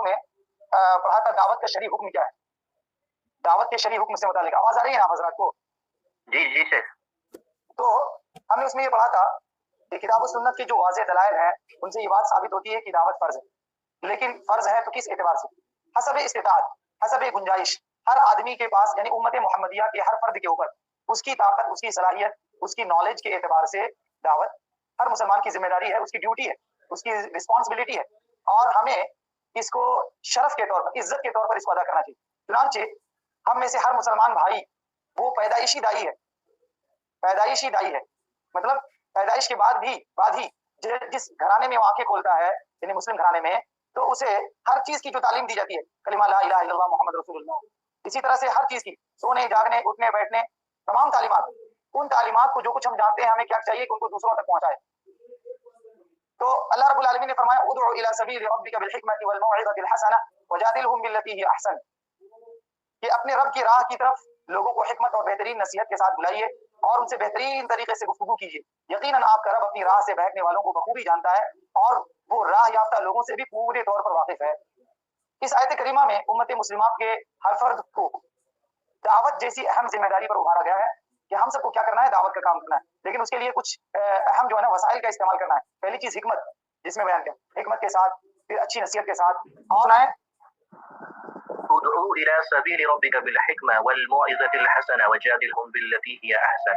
में पढ़ा था दावत का शरई हुक्म क्या है, दावत के शरई हुक्म से मुतालिक। आवाज आ रही है ना हजरात को? जी जी सर। तो हमने उसमें ये पढ़ा था कि किताब सुन्नत के जो वाज़ेह दलाइल हैं उनसे ये बात साबित होती है कि दावत फर्ज है, लेकिन फर्ज है तो किस एतबार से? हसब इस्तिताअत, हसब गुंजाइश। हर आदमी के पास यानी उम्मत मोहम्मदिया के हर फर्द के ऊपर उसकी ताकत, उसकी सलाहियत, उसकी नॉलेज के एतबार से दावत हर मुसलमान की जिम्मेदारी है, उसकी ड्यूटी है, उसकी रिस्पॉन्सिबिलिटी है, और हमें इसको शरफ के तौर पर, इज्जत के तौर पर इसको अदा करना चाहिए। चुनांचे हम में से हर मुसलमान भाई वो पैदाइशी दाई है, पैदाइशी दाई है, मतलब पैदाइश के बाद ही जिस घराने में वो आंखें खोलता है यानी मुस्लिम घराने में, तो उसे हर चीज की जो तालीम दी जाती है, कलिमा ला इलाहा इल्लल्लाह मुहम्मद रसूलुल्लाह, इसी तरह से हर चीज की, सोने जागने उठने बैठने तमाम तालीमात, उन तालीमात को जो कुछ हम जानते हैं हमें क्या चाहिए कि उनको दूसरों तक पहुंचाए। तो अल्लाह रब्बुल आलमीन ने फरमाया उदउ इला सबील रब्बिका बिल हिकमति वल मौइज़तिल हसना वजादिलहुम बिल्लती ही अहसन, कि अपने रब की राह की तरफ लोगों को हिकमत और बेहतरीन नसीहत के साथ बुलाइए और उनसे बेहतरीन तरीके से गुफ्तगू कीजिए। यकीनन आपका रब अपनी राह से बहकने वालों को बखूबी जानता है और वो राह याफ्ता लोगों से भी पूरे तौर पर वाकिफ है। इस आयत करीमा में उम्मत मुस्लिमा के हर फर्द को दावत जैसी अहम जिम्मेदारी पर उभारा गया है कि हम सबको क्या करना है, दावत का काम करना है, लेकिन उसके लिए कुछ अहम जो है ना वसाइल का इस्तेमाल करना है। पहली चीज हिकमत, जिसमें बयान किया हिकमत के साथ, फिर अच्छी नसीहत के साथ, और सुनाए उदउ इला सबील रब्बिका बिल हिकमा वल मौइज़तिल हसना वजादिलहुम बिल्लती हिय अहसन।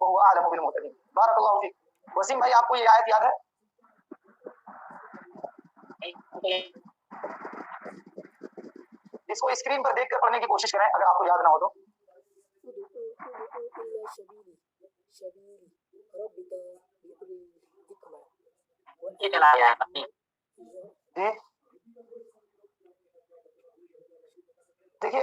व हुवा अअलमु बिल मुहतदीन। बारकल्लाहु फीक। वसीम भाई आपको ये आयत याद है? इसको स्क्रीन पर देखकर पढ़ने की कोशिश करें अगर आपको याद ना हो तो। जी देखिए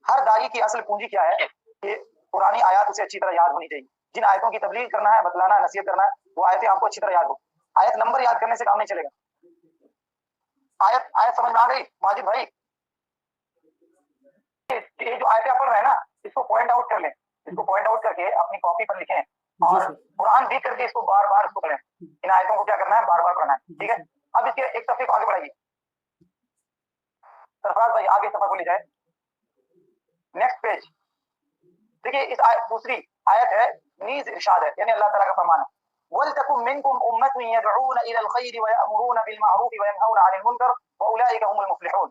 हर दाई की असल पूंजी क्या है कि पुरानी आयत उसे अच्छी तरह याद होनी चाहिए। जिन आयतों की तबलीग करना है, बतलाना है, नसीहत करना है, वो आयतें आपको अच्छी तरह याद हो। आयत नंबर याद करने से काम नहीं चलेगा। आयत आयत समझ में आ गई माजिद भाई? ये जो आयतें पढ़ रहे हैं ना, इसको पॉइंट आउट कर लें, इसको पॉइंट आउट करके अपनी कॉपी पर लिखें और कुरान देख करके इसको बार बार इसको पढ़ें। इन आयतों को क्या करना है, बार बार पढ़ना है, ठीक है? अब इसके एक सफ़े को आगे बढ़ाइए। सरफराज भाई आगे सफा को ले जाए, नेक्स्ट पेज। देखिए इस आयत, दूसरी आयत है, नीज इरशाद है, यानी अल्लाह ताला का फरमान है, वलतकुम मिनकुम उम्मतुन यदऊना इलल खैरि व यअमुरूना बिल मारूफ व यनहौना अनिल मुनकर व उलाइका हुमुल मुफ्लिहून।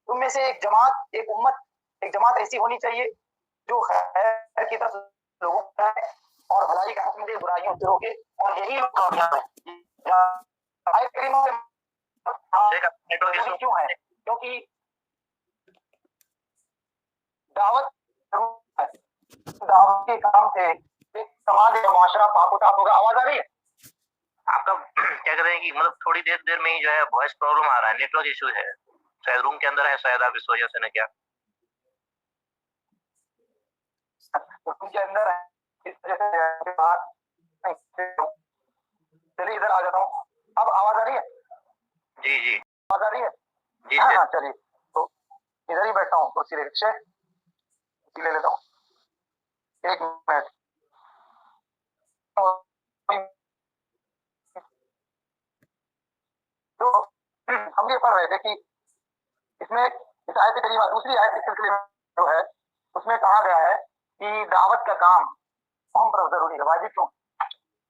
तुम में से एक जमात, एक उम्मत, एक जमात ऐसी होनी चाहिए जो खैर की तरफ लोगों को है और भलाई का हुक्म दे, बुराइयों से रोके, और यही लोग कामयाब हैं। आयत करीमा क्यों है? क्योंकि दावत दावत के काम से एक समाज या मुआशरा पाक साफ होगा। आवाज आ रही है आपका? क्या कर रहे हैं कि मतलब थोड़ी देर में ही जो है वॉइस प्रॉब्लम आ रहा है, नेटवर्क इशू है शायद, रूम के अंदर है शायद आप, इस वजह से ना क्या रूम के अंदर है, इस वजह से बाहर। चलिए इधर आ जाता हूँ। अब आवाज आ रही है? जी जी आवाज आ रही है? जी हाँ सर। हाँ चलिए, तो इधर ही बैठता हूँ, कुर्सी ले लेता हूँ, एक मिनट। तो हम ये पढ़ रहे थे कि इसमें इस आयत करीमा, दूसरी आयत के सिलसिले में जो है उसमें कहा गया है कि दावत का काम हम पर जरूरी है, वाजिब। क्यों?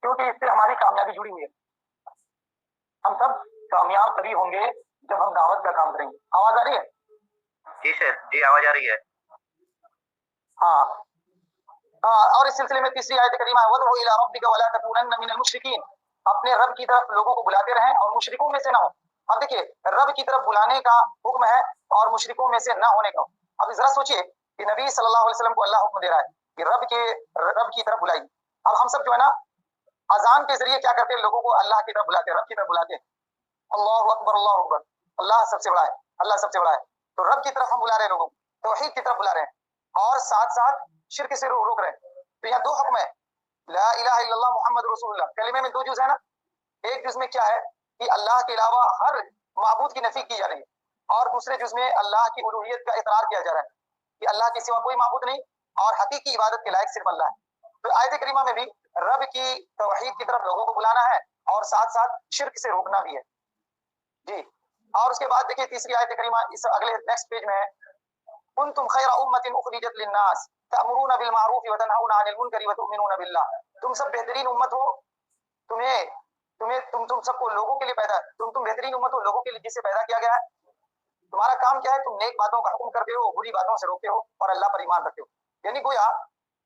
क्योंकि इससे हमारी कामयाबी जुड़ी हुई है। हम सब कामयाब तभी होंगे जब हम दावत का काम करेंगे। आवाज आ रही है? जी सर, जी आवाज आ रही है। हाँ हाँ, और इस सिलसिले में तीसरी आयत करीमा है, वदउ इला रब्बिका वला तकूनन्न मिनल मुशरिकीन। अपने रब की तरफ लोगों को बुलाते रहें और मुशरिकों में से ना हो। अब देखिए रब की तरफ बुलाने का हुक्म है और मुशरिकों में से ना होने का। अब जरा सोचिए कि नबी सल्लल्लाहु अलैहि वसल्लम को अल्लाह हुक्म दे रहा है कि रब की तरफ बुलाइए। अब हम सब जो है ना अजान के जरिए क्या करते हैं, लोगों को अल्लाह की तरफ बुलाते हैं, रब की तरफ बुलाते हैं। अल्लाहु अकबर, अल्लाहु अकबर, अल्लाह सबसे बड़ा है, अल्लाह सबसे बड़ा है। तो रब की तरफ हम बुला रहे हैं लोगों को, तौहीद की तरफ बुला रहे हैं और साथ साथ शिर्क से रोक रहे हैं। तो यहाँ दो हुक्म है, ला इलाहा इल्लल्लाह मुहम्मद रसूलुल्लाह। कलिमे में दो जुज है ना, एक जुज में क्या है कि अल्लाह के अलावा हर माबूद की नफी की जा रही है और दूसरे जुज में अल्लाह की उलूहियत का इकरार किया जा रहा है कि अल्लाह के सिवा कोई माबूद नहीं और हकीकी इबादत के लायक सिर्फ अल्लाह है। तो आयत करीमा में भी रब की तौहीद की तरफ लोगों को बुलाना है और साथ साथ शिर्क से रोकना भी है जी। और उसके बाद देखिए तीसरी आयत करीमा इस अगले नेक्स्ट पेज में है, कुंतुम खैरा उम्मतिन उखरिजत लिन्नास तअमुरूना बिल मारूफ व तनहौना अनिल मुनकरी व तु'मिनूना बिल्लाह। तुम सब बेहतरीन उम्मत हो, तुम्हें तुम्हें तुम सबको लोगों के लिए पैदा, तुम बेहतरीन उम्मत हो लोगों के लिए जिससे पैदा किया गया है। तुम्हारा काम क्या है, तुम नेक बातों का हुक्म करते हो, बुरी बातों से रोकते हो और अल्लाह पर ईमान रखते हो। यानी गोया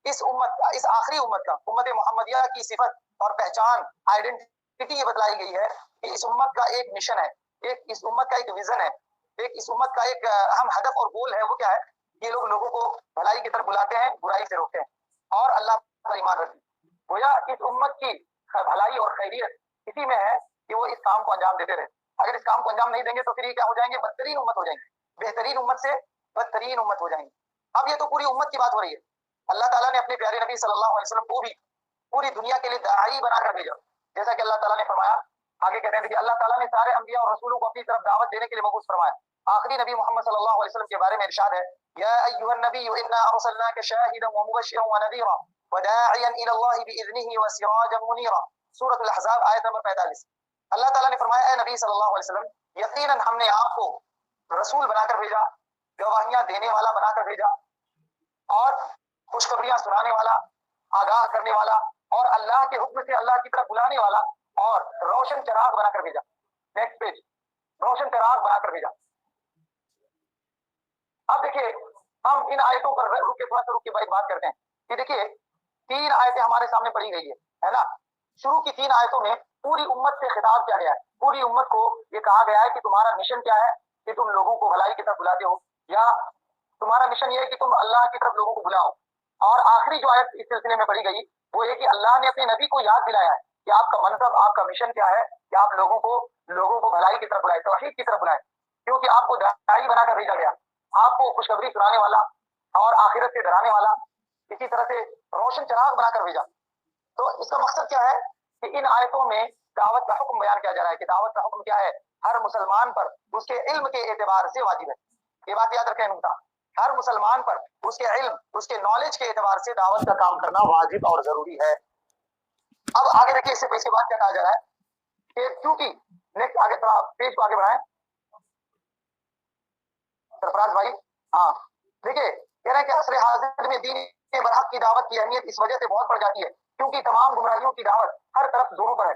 इस उम्मत का, इस आखिरी उम्मत का, उम्मत मोहम्मदिया की सिफत और पहचान, आइडेंटिटी ये बतलाई गई है कि इस उम्मत का एक मिशन है, एक इस उम्मत का एक विजन है, एक इस उम्मत का एक अहम हदफ और गोल है। वो क्या है, ये लोग लोगों को भलाई की तरफ बुलाते हैं, बुराई से रोकते हैं और अल्लाह पर ईमान रखते हैं। गोया इस उम्मत की भलाई और खैरियत इसी में है कि वो इस काम को अंजाम देते रहे। अगर इस काम को अंजाम नहीं देंगे तो फिर ये क्या हो जाएंगे, बदतरीन उम्मत हो जाएंगे, बेहतरीन उम्मत से बदतरीन उम्मत हो जाएंगे। अब ये तो पूरी उम्मत की बात हो रही है। अल्लाह ताला ने अपने प्यारे नबी सल्लल्लाहु अलैहि वसल्लम को भी पूरी दुनिया के लिए दाई बनाकर भेजा। जैसा कि अल्लाह ताला ने फरमाया, आगे कहते हैं कि अल्लाह ताला ने सारे अंबिया और रसूलों को अपनी तरफ दावत देने के लिए मबूस फरमाया। आखिरी नबी मोहम्मद सल्लल्लाहु अलैहि वसल्लम के बारे में इरशाद है, या अय्युहन नबी इन्ना अरसलनाका शाहिदन व मुबश्शिरन व नज़ीरा व दाइयन इला अल्लाह बिइज़निही व सिराजन मुनीरा। सूरह अल-अहज़ाब आयत नंबर 45। अल्लाह ताला ने फरमाया, ए नबी सल्लल्लाहु अलैहि वसल्लम, यकीनन हमने आपको रसूल बनाकर भेजा, गवाहियां देने वाला बनाकर भेजा और खुशखबरियां सुनाने वाला, आगाह करने वाला और अल्लाह के हुक्म से अल्लाह की तरफ बुलाने वाला और रोशन चिराग बनाकर भेजा। नेक्स्ट पेज, रोशन चिराग बनाकर भेजा। अब देखिए हम इन आयतों पर रुक के थोड़ा सा रुक के भाई बात करते हैं कि देखिए 3 आयतें हमारे सामने पढ़ी गई है ना। शुरू की 3 आयतों में पूरी उम्मत से खिताब किया गया है। पूरी उम्मत को ये कहा गया है कि तुम्हारा मिशन क्या है, कि तुम लोगों को भलाई की तरफ बुलाते हो, या तुम्हारा मिशन ये है कि तुम अल्लाह की तरफ लोगों को बुलाओ। और आखिरी जो आयत इस सिलसिले में पढ़ी गई वो ये कि अल्लाह ने अपने नबी को याद दिलाया है कि आपका मनसब, आपका मिशन क्या है, कि आप लोगों को भलाई की तरफ बुलाए, तौहीद की तरफ बुलाए, क्योंकि आपको दाई बनाकर भेजा गया, आपको खुशखबरी सुनाने वाला और आखिरत से डराने वाला, इसी तरह से रोशन चिराग बनाकर भेजा। तो इसका मकसद क्या है कि इन आयतों में दावत का हुक्म बयान किया जा रहा है कि दावत का हुक्म क्या है, हर मुसलमान पर उसके इल्म के एतबार से वाजिब है। ये बात याद रखें नुकता, हर मुसलमान पर उसके इल्म, उसके नॉलेज के एतबार से दावत का काम करना वाजिब और जरूरी है। अब आगे देखिए इसके बाद क्या कहा जा रहा है कि क्योंकि नेक्स्ट आगे थोड़ा पेज को आगे बढ़ाएं सरफराज भाई। हाँ देखिए कह रहे हैं कि असर हाजिर में दीन बरहक की दावत की अहमियत इस वजह से बहुत बढ़ जाती है क्योंकि तमाम गुमराहियों की दावत हर तरफ जोरों पर है।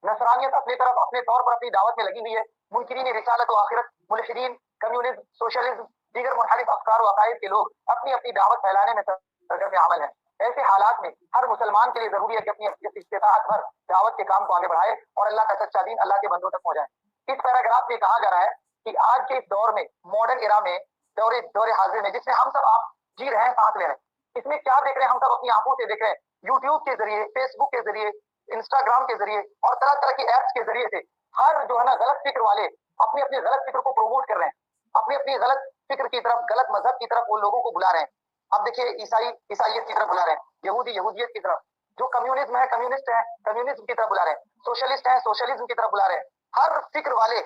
नसरानियत अपनी तरफ अपने तौर पर अपनी दावत में लगी हुई है, मुनकिरीन रिसालत व आखिरत, मुल्हिदीन, कम्युनिज्म, सोशलिज्म, दीगर मुनहरिफ अफकार व अकायद के लोग अपनी अपनी दावत फैलाने में सरगर्म अमल है। ऐसे हालात में हर मुसलमान के लिए जरूरी है कि अपनी इस्तिताअत भर दावत के काम को आगे बढ़ाए और अल्लाह का सच्चा दीन अल्लाह के बंदों तक पहुंचाए। इस पैराग्राफ में कहा जा रहा है कि आज के इस दौर में, मॉडर्न एरा में, दौरे हाजिर में, जिसमें हम सब आप जी रहे हैं, सांस ले रहे हैं, इसमें क्या देख रहे हैं, हम सब अपनी आंखों से देख रहे हैं, यूट्यूब के जरिए, फेसबुक के जरिए, इंस्टाग्राम के जरिए और तरह तरह की एप्स के जरिए से हर जो है ना गलत फिक्र वाले अपनी अपनी गलत फिक्र को प्रमोट कर रहे हैं, अपनी अपनी गलत फिक्र की तरफ, गलत मजहब की तरफ वो लोगों को बुला रहे हैं। अब देखिए ईसाई ईसाइयत की तरफ बुला रहे हैं, यहूदी यहूदियत की तरफ, जो कम्युनिज्म है कम्युनिस्ट है कम्युनिज्म की तरफ बुला रहे हैं, सोशलिस्ट है सोशलिज्म की तरफ बुला रहे हैं। हर फिक्र वाले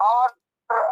और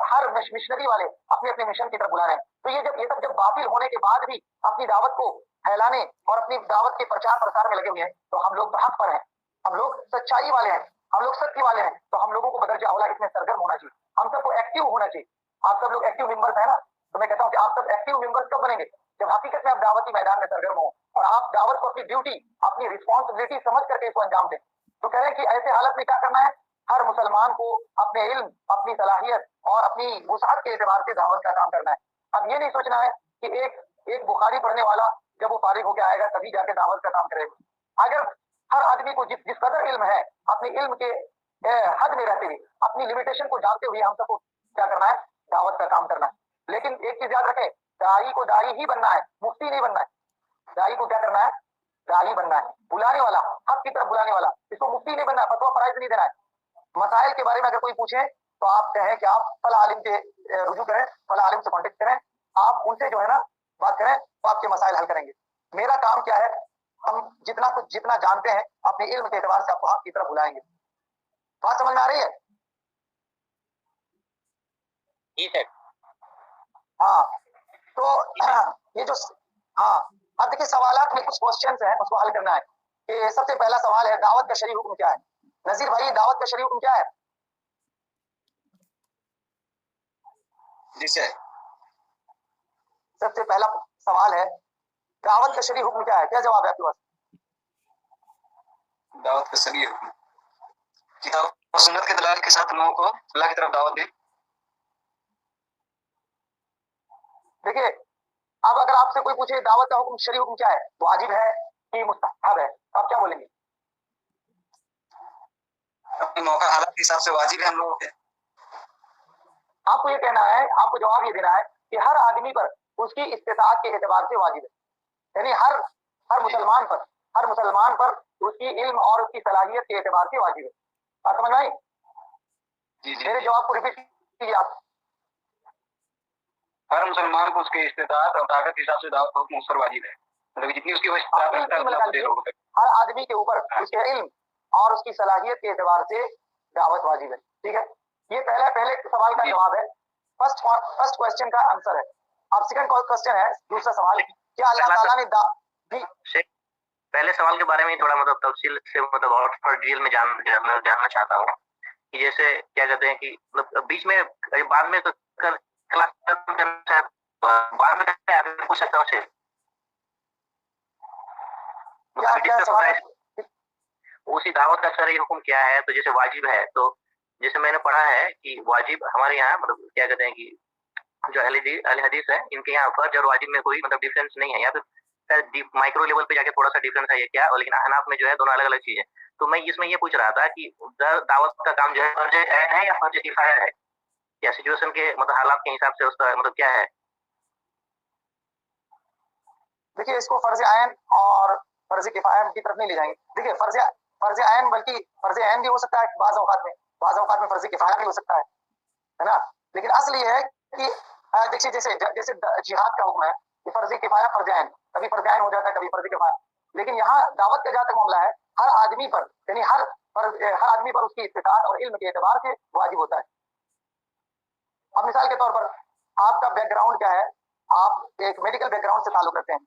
हर मिशनरी वाले अपने अपने मिशन की तरफ बुला रहे हैं। तो ये सब जब बातिल होने के बाद भी अपनी दावत को फैलाने और अपनी दावत के प्रचार प्रसार में लगे हुए हैं, तो हम लोग तो हक पर हैं, हम लोग सच्चाई वाले हैं, हम लोग सत्य वाले हैं, तो हम लोगों को बदरजा औला इसमें सरगर्म होना चाहिए, हम सबको एक्टिव होना चाहिए। आप सब लोग एक्टिव मेंबर्स हैं ना, तो मैं कहता हूँ कि आप सब एक्टिव मेंबर्स कब बनेंगे, जब हकीकत में आप दावती मैदान में सरगर्म हो और आप दावत को अपनी ड्यूटी, अपनी रिस्पॉन्सिबिलिटी समझ करके इसको अंजाम दें। तो कह रहे हैं कि ऐसे हालत में क्या करना है, हर मुसलमान को अपने इल्म, अपनी सलाहियत और अपनी वुसाअत के एतबार से दावत का काम करना है। अब ये नहीं सोचना है कि एक बुखारी पढ़ने वाला जब वो फारिग होकर आएगा तभी जाके दावत का काम करेगा। अगर हर आदमी को जिस कदर इल्म है, अपनी इल्म के हद में रहते हुए, अपनी लिमिटेशन को जानते हुए हम सबको क्या करना है, दावत का काम करना है। लेकिन एक चीज याद रखें, दाई को दाई ही बनना है, मुफ्ती नहीं बनना है। दाई को क्या करना है, दाई बनना है, बुलाने वाला, हक की तरफ बुलाने वाला, इसको मुफ्ती नहीं बनना है, फतवा फराइज नहीं देना है। मसाइल के बारे में अगर कोई पूछे तो आप कहें कि आप फला आलिम के रुजू करें, फला आलिम से कॉन्टेक्ट करें, आप उनसे जो है ना बात करें तो आपके मसाइल हल करेंगे। मेरा काम क्या है, हम जितना जानते हैं अपने इल्म के एतबार से आपको हक की तरफ बुलाएंगे। बात समझ में आ रही है? ठीक है। हाँ तो ये जो, हाँ अब देखिए सवालात में कुछ क्वेश्चंस हैं उसको हल करना है। कि सबसे पहला सवाल है, दावत का शरई हुक्म क्या है? नजीर भाई, दावत का शरई हुक्म क्या है? जी सर। सबसे पहला सवाल है, दावत का शरई हुक्म क्या है? क्या जवाब है आपके पास? दावत का सही हुक्म किताब और सुन्नत के दलाल के साथ लोगों को अल्लाह की तरफ दावत दे। देखिए, अब अगर आपसे कोई पूछे दावत का हुक्म शरई हुक्म क्या है, वाजिब है कि मुस्तहब है, तो आप क्या बोलेंगे? अपने मौका हालात के हिसाब से वाजिब है हम लोगों पे। आपको ये कहना है, आपको जवाब ये देना है कि हर आदमी पर उसकी इस्तिताअत के एतबार से वाजिब है, यानी हर मुसलमान पर उसकी इल्म और उसकी सलाहियत के एतबार से वाजिब है। बात समझ में आई? जी जी। मेरे जवाब को रिपीट कीजिए आप। हर मुसलमान को उसके इस्तिताअत और ताकत के हिसाब से दावत का हुक्म उस पर वाजिब है, मतलब जितनी उसकी इस्तिताअत है उतना वो दे लोगों पे। हर आदमी के ऊपर उसके इल्म और उसकी सलाहियत के एतबार से दावत वाजिब है। ठीक है, ये पहले सवाल का जवाब है, फर्स्ट क्वेश्चन का आंसर है। अब सेकंड क्वेश्चन है, दूसरा सवाल, क्या अल्लाह ताला ने पहले सवाल के बारे में थोड़ा मतलब तफसील से मतलब और डिटेल में जानना चाहता हूँ कि जैसे क्या कहते हैं कि मतलब बीच में बाद में क्लास बाद में पूछ सकता हूँ उसी दावत का शरई हुक्म क्या है? तो जैसे वाजिब है, तो जैसे मैंने पढ़ा है कि वाजिब हमारे यहाँ मतलब क्या कहते हैं कि जो अहले हदीस है इनके यहाँ फर्ज और वाजिब में कोई मतलब डिफरेंस नहीं है, या फिर माइक्रो लेवल पे जाके थोड़ा सा डिफरेंस है ये क्या, और लेकिन अहनाफ में जो है दोनों अलग अलग चीज है। तो मैं इसमें ये पूछ रहा था कि दावत का काम जो है फर्ज ऐन है या फर्ज किफाया है, या सिचुएशन के मतलब हालात के हिसाब से उसका मतलब क्या है? देखिए, इसको फर्ज आयन और फर्ज किफाया की तरफ नहीं ले जाएंगे। देखिए, फर्ज आयन बल्कि फर्ज आयन भी हो सकता है बाज़ औकात में फर्ज किफाया भी हो सकता है ना। लेकिन असल ये है कि देखिए, जैसे जैसे जिहाद का हुक्म है कि फर्ज किफाया फर्ज आयन, कभी फर्ज आयन हो जाता है, कभी फर्ज किफाया। लेकिन यहाँ दावत का जहाँ तक मामला है, हर आदमी पर यानी हर आदमी पर उसकी इस्तिताअत और इल्म के एतबार से वाजिब होता है। अब मिसाल के तौर पर आपका बैकग्राउंड क्या है, आप एक मेडिकल बैकग्राउंड से ताल्लुक रखते हैं,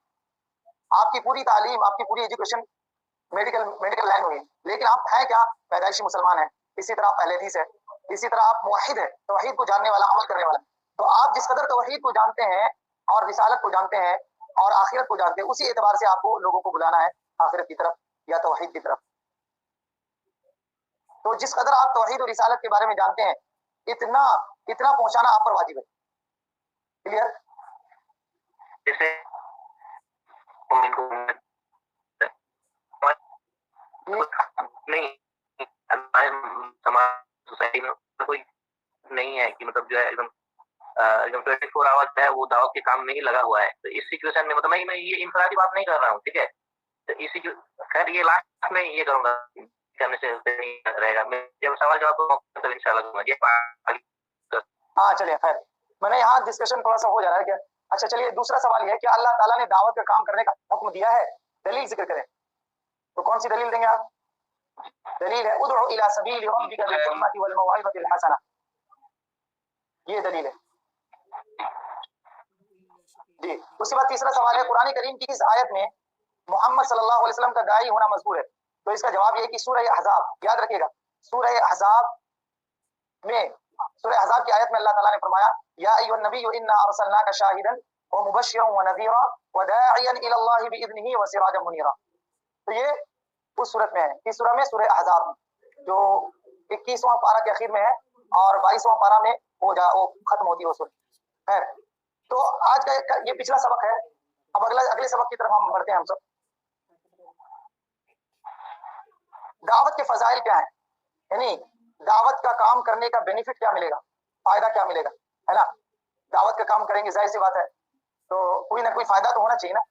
आपकी पूरी तालीम, आपकी पूरी एजुकेशन मेडिकल लाइन में है, लेकिन आप हैं क्या? पैदाइशी मुसलमान है। इसी तरह आप अहले हदीस है, इसी तरह आप मुवहिद है, तौहीद को जानने वाला, अमल करने वाला। तो आप जिस कदर तौहीद को जानते हैं और रिसालत को जानते हैं और आखिरत को जानते हैं, उसी एतबार से आपको लोगों को बुलाना है आखिरत की तरफ या तौहीद की तरफ। तो जिस कदर आप तौहीद और रिसालत के बारे में जानते हैं, इतना पहुंचाना आप पर वाजिब है। क्लियर? जैसे नहीं समाज सोसाइटी में कोई नहीं है कि मतलब जो है एकदम 24 आवर्स है वो दावत के काम में ही लगा हुआ है। तो इस सिचुएशन में मतलब मैं ये इंफरादी बात नहीं कर रहा हूँ, ठीक है। तो इसी खैर ये लास्ट में ये करूंगा, करने से नहीं रहेगा। मैं जब सवाल जवाब तो इंशाल्लाह। हाँ चलिए, खैर मैंने यहाँ डिस्कशन थोड़ा सा हो जा रहा है क्या। अच्छा चलिए, दूसरा सवाल ये है, क्या अल्लाह ताला ने दावत का काम करने का हुक्म दिया है? दलील जिक्र करें, तो कौन सी दलील देंगे आप? दलील है उदउ इला सबील रब्बिका बिल हिकमति वल मौइज़तिल हसना, ये दलील है जी। उसके बाद तीसरा सवाल है, कुरान करीम की किस आयत में मोहम्मद सल्लल्लाहु अलैहि वसल्लम का दाई होना मज़कूर है? तो इसका जवाब ये है कि सूरह अहज़ाब, याद रखिएगा, सूरह अहज़ाब की आयत में अल्लाह ताला ने फरमाया, या अय्युहन नबिय्यु इन्ना अरसलनाका शाहिदन व मुबश्शिरन व नज़ीरा व दाइयन इला अल्लाहि बिइज़निही व सिराजन मुनीरा। तो ये उस सूरत में है, इस सूरह में, सूरह अहज़ाब जो 21वां पारा के आखिर में है और 22वां पारा में वो खत्म होती है वो सूरह। है तो आज का ये पिछला सबक है। अब अगले सबक की तरफ हम बढ़ते हैं। हम सब दावत के फजाइल क्या है, यानी दावत का काम करने का बेनिफिट क्या मिलेगा, फायदा क्या मिलेगा, है ना। दावत का काम करेंगे, जाहिर सी बात है, तो कोई ना कोई फायदा तो होना चाहिए ना।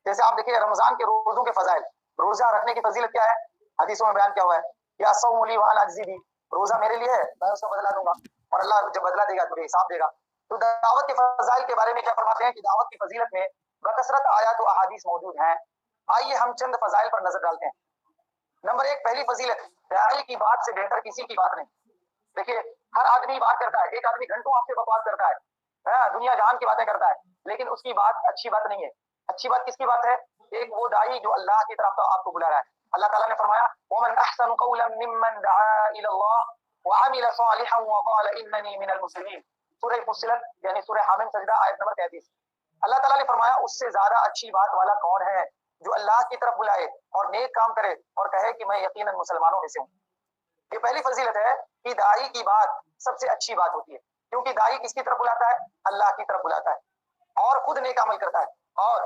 जैसे आप देखिए रमजान के रोजों के फजाइल, रोजा रखने की फजीलत क्या है, हदीसों में बयान क्या हुआ है, या सौमुली वाना अज़ीदी, रोजा मेरे लिए है, मैं उसका बदला दूंगा, और अल्लाह जब बदला देगा तो हिसाब देगा। तो दावत के फजाइल के बारे में क्या फरमाते हैं कि दावत की फजीलत में बकसरत आयत और अहादीस मौजूद हैं। आइए हम चंद फजाइल पर नजर डालते हैं। नंबर 1, पहली फजीलत, दाई की बात से बेहतर किसी की बात नहीं। देखिए, हर आदमी बात करता है, एक आदमी घंटों आपसे बकवास करता है, दुनिया जहान की बातें करता है, लेकिन उसकी बात अच्छी बात नहीं है। अच्छी बात किसकी बात है? एक वो दाई जो अल्लाह की तरफ आपको बुला रहा है, अल्लाह ताला ने फरमाया वमन अहसनु क़ौलन मिम्मन दआ इलल्लाह व अमिल सालिहन व क़ाल इन्ननी मिनल मुस्लिमीन। सूरह फुस्सिलत यानी सूरह हामिम सजदा आयत नंबर 33। अल्लाह ताला ने फरमाया उससे ज्यादा अच्छी बात वाला कौन है जो अल्लाह की तरफ बुलाए और नेक काम करे और कहे कि मैं यकीनन मुसलमानों में से हूँ। ये पहली फजीलत है कि दाई की बात सबसे अच्छी बात होती है, क्योंकि दाई किसकी तरफ बुलाता है? अल्लाह की तरफ बुलाता है और खुद नेक अमल करता है और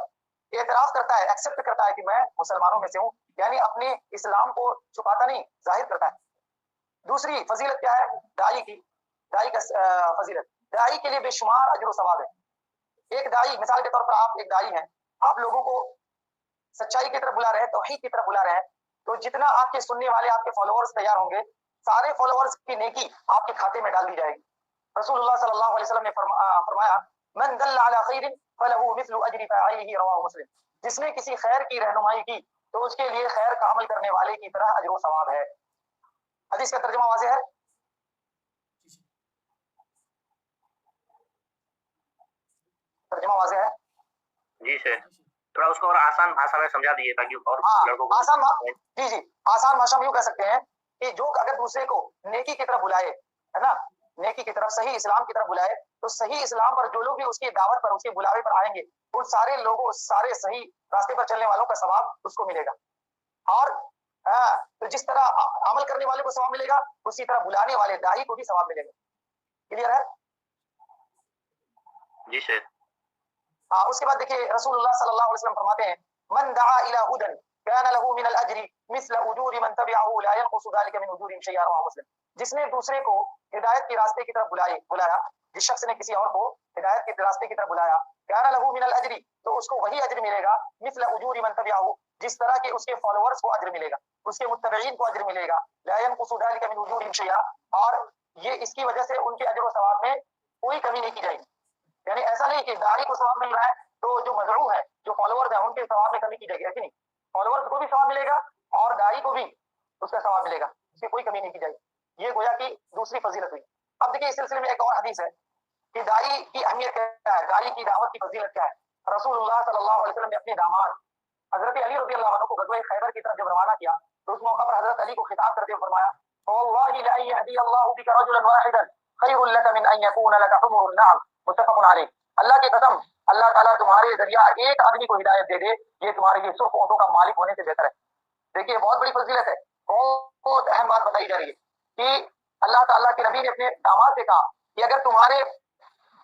एतराफ करता है, एक्सेप्ट करता है कि मैं मुसलमानों में से हूँ, यानी अपने इस्लाम को छुपाता नहीं, जाहिर करता है। दूसरी फजीलत क्या है दाई की? दाई का फजीलत, दाई के लिए बेशुमार अजर व सवाब है। एक दाई, मिसाल के तौर पर आप एक दाई हैं, आप लोगों को सच्चाई की तरफ बुला रहे हैं, तौहीद की तरफ बुला रहे हैं, तो जितना आपके सुनने वाले आपके फॉलोअर्स तैयार होंगे, सारे फॉलोअर्स की नेकी आपके खाते में डाल दी जाएगी। रसूलुल्लाह सल्लल्लाहु अलैहि वसल्लम ने फरमाया मन दल्ला अला खैरिन फलहु मिस्लु अजरि फाइलिही रवाहु मुस्लिम। जिसने किसी खैर की रहनुमाई की तो उसके लिए खैर का अमल करने वाले की तरह अजर व सवाब है। हदीस का तर्जुमा वाज़ेह है? तर्जुमा वाज़ेह है? जी सर, थोड़ा उसको और आसान भाषा में समझा दीजिए ताकि और लड़कों को आसान आसान भाषा में यूं कह सकते हैं कि जो अगर दूसरे को नेकी की तरफ बुलाए, है ना, नेकी की तरफ, सही इस्लाम की तरफ बुलाए, तो सही इस्लाम पर जो लोग भी उसकी दावत पर, उसके बुलावे पर आएंगे, उन सारे लोगों, सारे सही रास्ते पर चलने वालों का सवाब उसको मिलेगा। और तो जिस तरह अमल करने वाले को सवाब मिलेगा, उसी तरह बुलाने वाले दाई को भी सवाब मिलेगा। क्लियर है? जी सर। उसके बाद देखिए रसूलुल्लाह सल्लल्लाहु अलैहि वसल्लम फरमाते हैं मन दआ इला हुदन कान लहू मिनल अजरी मिस्ल उजूरी मन तबिअहू ला यनकुसु ज़ालिका मिन उजूरिहिम शैअन रवाहु मुस्लिम। जिसने दूसरे को हिदायत के रास्ते की तरफ बुलाया, जिस शख्स ने किसी और को हिदायत के रास्ते की तरफ बुलाया, कान लहू मिनल अजरी, तो उसको वही अजर मिलेगा, मिस्ल उजूरी मन तबिअहू, जिस तरह के उसके फॉलोअर्स को अजर मिलेगा, उसके मुत्तबईन को अजर मिलेगा, ला यनकुसु ज़ालिका मिन उजूरिहिम शैअ, और ये इसकी वजह से उनके अजर व सवाब में कोई कमी नहीं की जाएगी। यानी ऐसा नहीं कि दाई को सवाब मिल रहा है तो जो मजरू है, जो फॉलोअर्स है, उनके सवाब में कमी की जाएगी, ऐसी नहीं। फॉलोअर्स को भी सवाब मिलेगा और दाई को भी उसका सवाब मिलेगा, इसकी कोई कमी नहीं की जाएगी। ये गोया की दूसरी फजीलत हुई। अब देखिए इस सिलसिले में एक और हदीस है कि दाई की अहमियत क्या है, दाई की दावत की फजीलत क्या है। रसूलुल्लाह सल्लल्लाहु अलैहि वसल्लम ने अपने दामाद हजरत अली रज़ी अल्लाह अन्हु को गज़वा खैबर की तरफ जब रवाना किया, तो उस मौका पर हजरत अली को खिताब करते हुए फरमाया वल्लाहि ला यहदी अल्लाहु बिका रजुलन वाहिदन खैरुल लका मिन अन यकूना लका हुमुरुन नाम, मुत्तफक़ुन अलैह। अल्लाह की कसम, अल्लाह ताला तुम्हारे जरिया एक आदमी को हिदायत दे दे, ये तुम्हारे लिए सुर्ख ऊँटों का मालिक होने से बेहतर है। देखिए बहुत बड़ी फजीलत है, बहुत अहम बात बताई जा रही है कि अल्लाह ताला के नबी ने अपने दामाद से कहा कि अगर तुम्हारे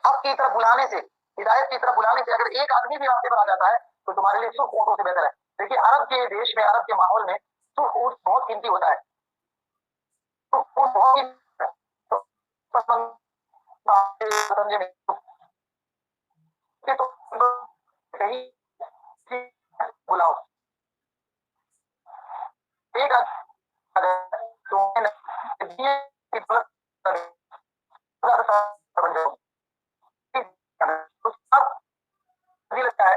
हक की तरफ बुलाने से, हिदायत की तरफ बुलाने से अगर एक आदमी भी रास्ते पर आ जाता है तो तुम्हारे लिए सुर्ख ऊँटों से बेहतर है। देखिए अरब के देश में, अरब के माहौल में सुर्ख ऊँट बहुत कीमती होता है, बहुत समझे में तो कहीं बुलाओ एक बन जाओ लगता है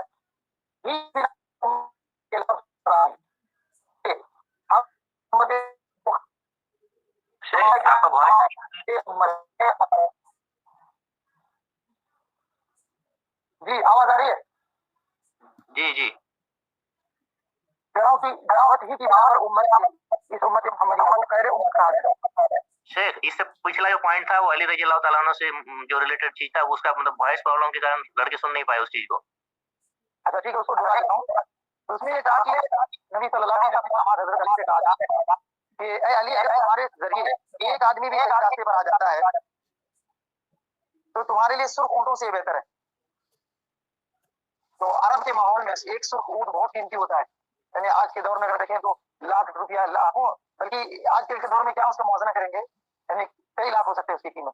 जी आवाज आ रही है? जी जी दावत ही की उम्मत, इस उम्मत मोहम्मदी खैर उम्मत कहा जाता है। शेख, इससे पिछला जो पॉइंट था वो अली रजी अल्लाह ताला अन्हु से जो रिलेटेड चीज था, उसका मतलब वॉइस प्रॉब्लम के कारण लड़के सुन नहीं पाए उस चीज को। अच्छा ठीक है, उसको दोहरा देता हूँ। तो उसमें ये कहा कि नबी सल्लल्लाहु अलैहि वसल्लम ने हजरत अली से कहा कि ए अली, अगर तुम्हारे जरिए एक आदमी भी इस रास्ते पर आ जाता है तो तुम्हारे लिए सुर्ख ऊँटों से बेहतर है। तो अरब के माहौल में एक सुर्ख ऊँट बहुत कीमती होता है। यानी आज के दौर में अगर देखें तो लाख रुपया, लाखों, बल्कि आज के दौर में क्या उसका मौजना करेंगे, यानी कई लाख हो सकते हैं उसकी कीमत।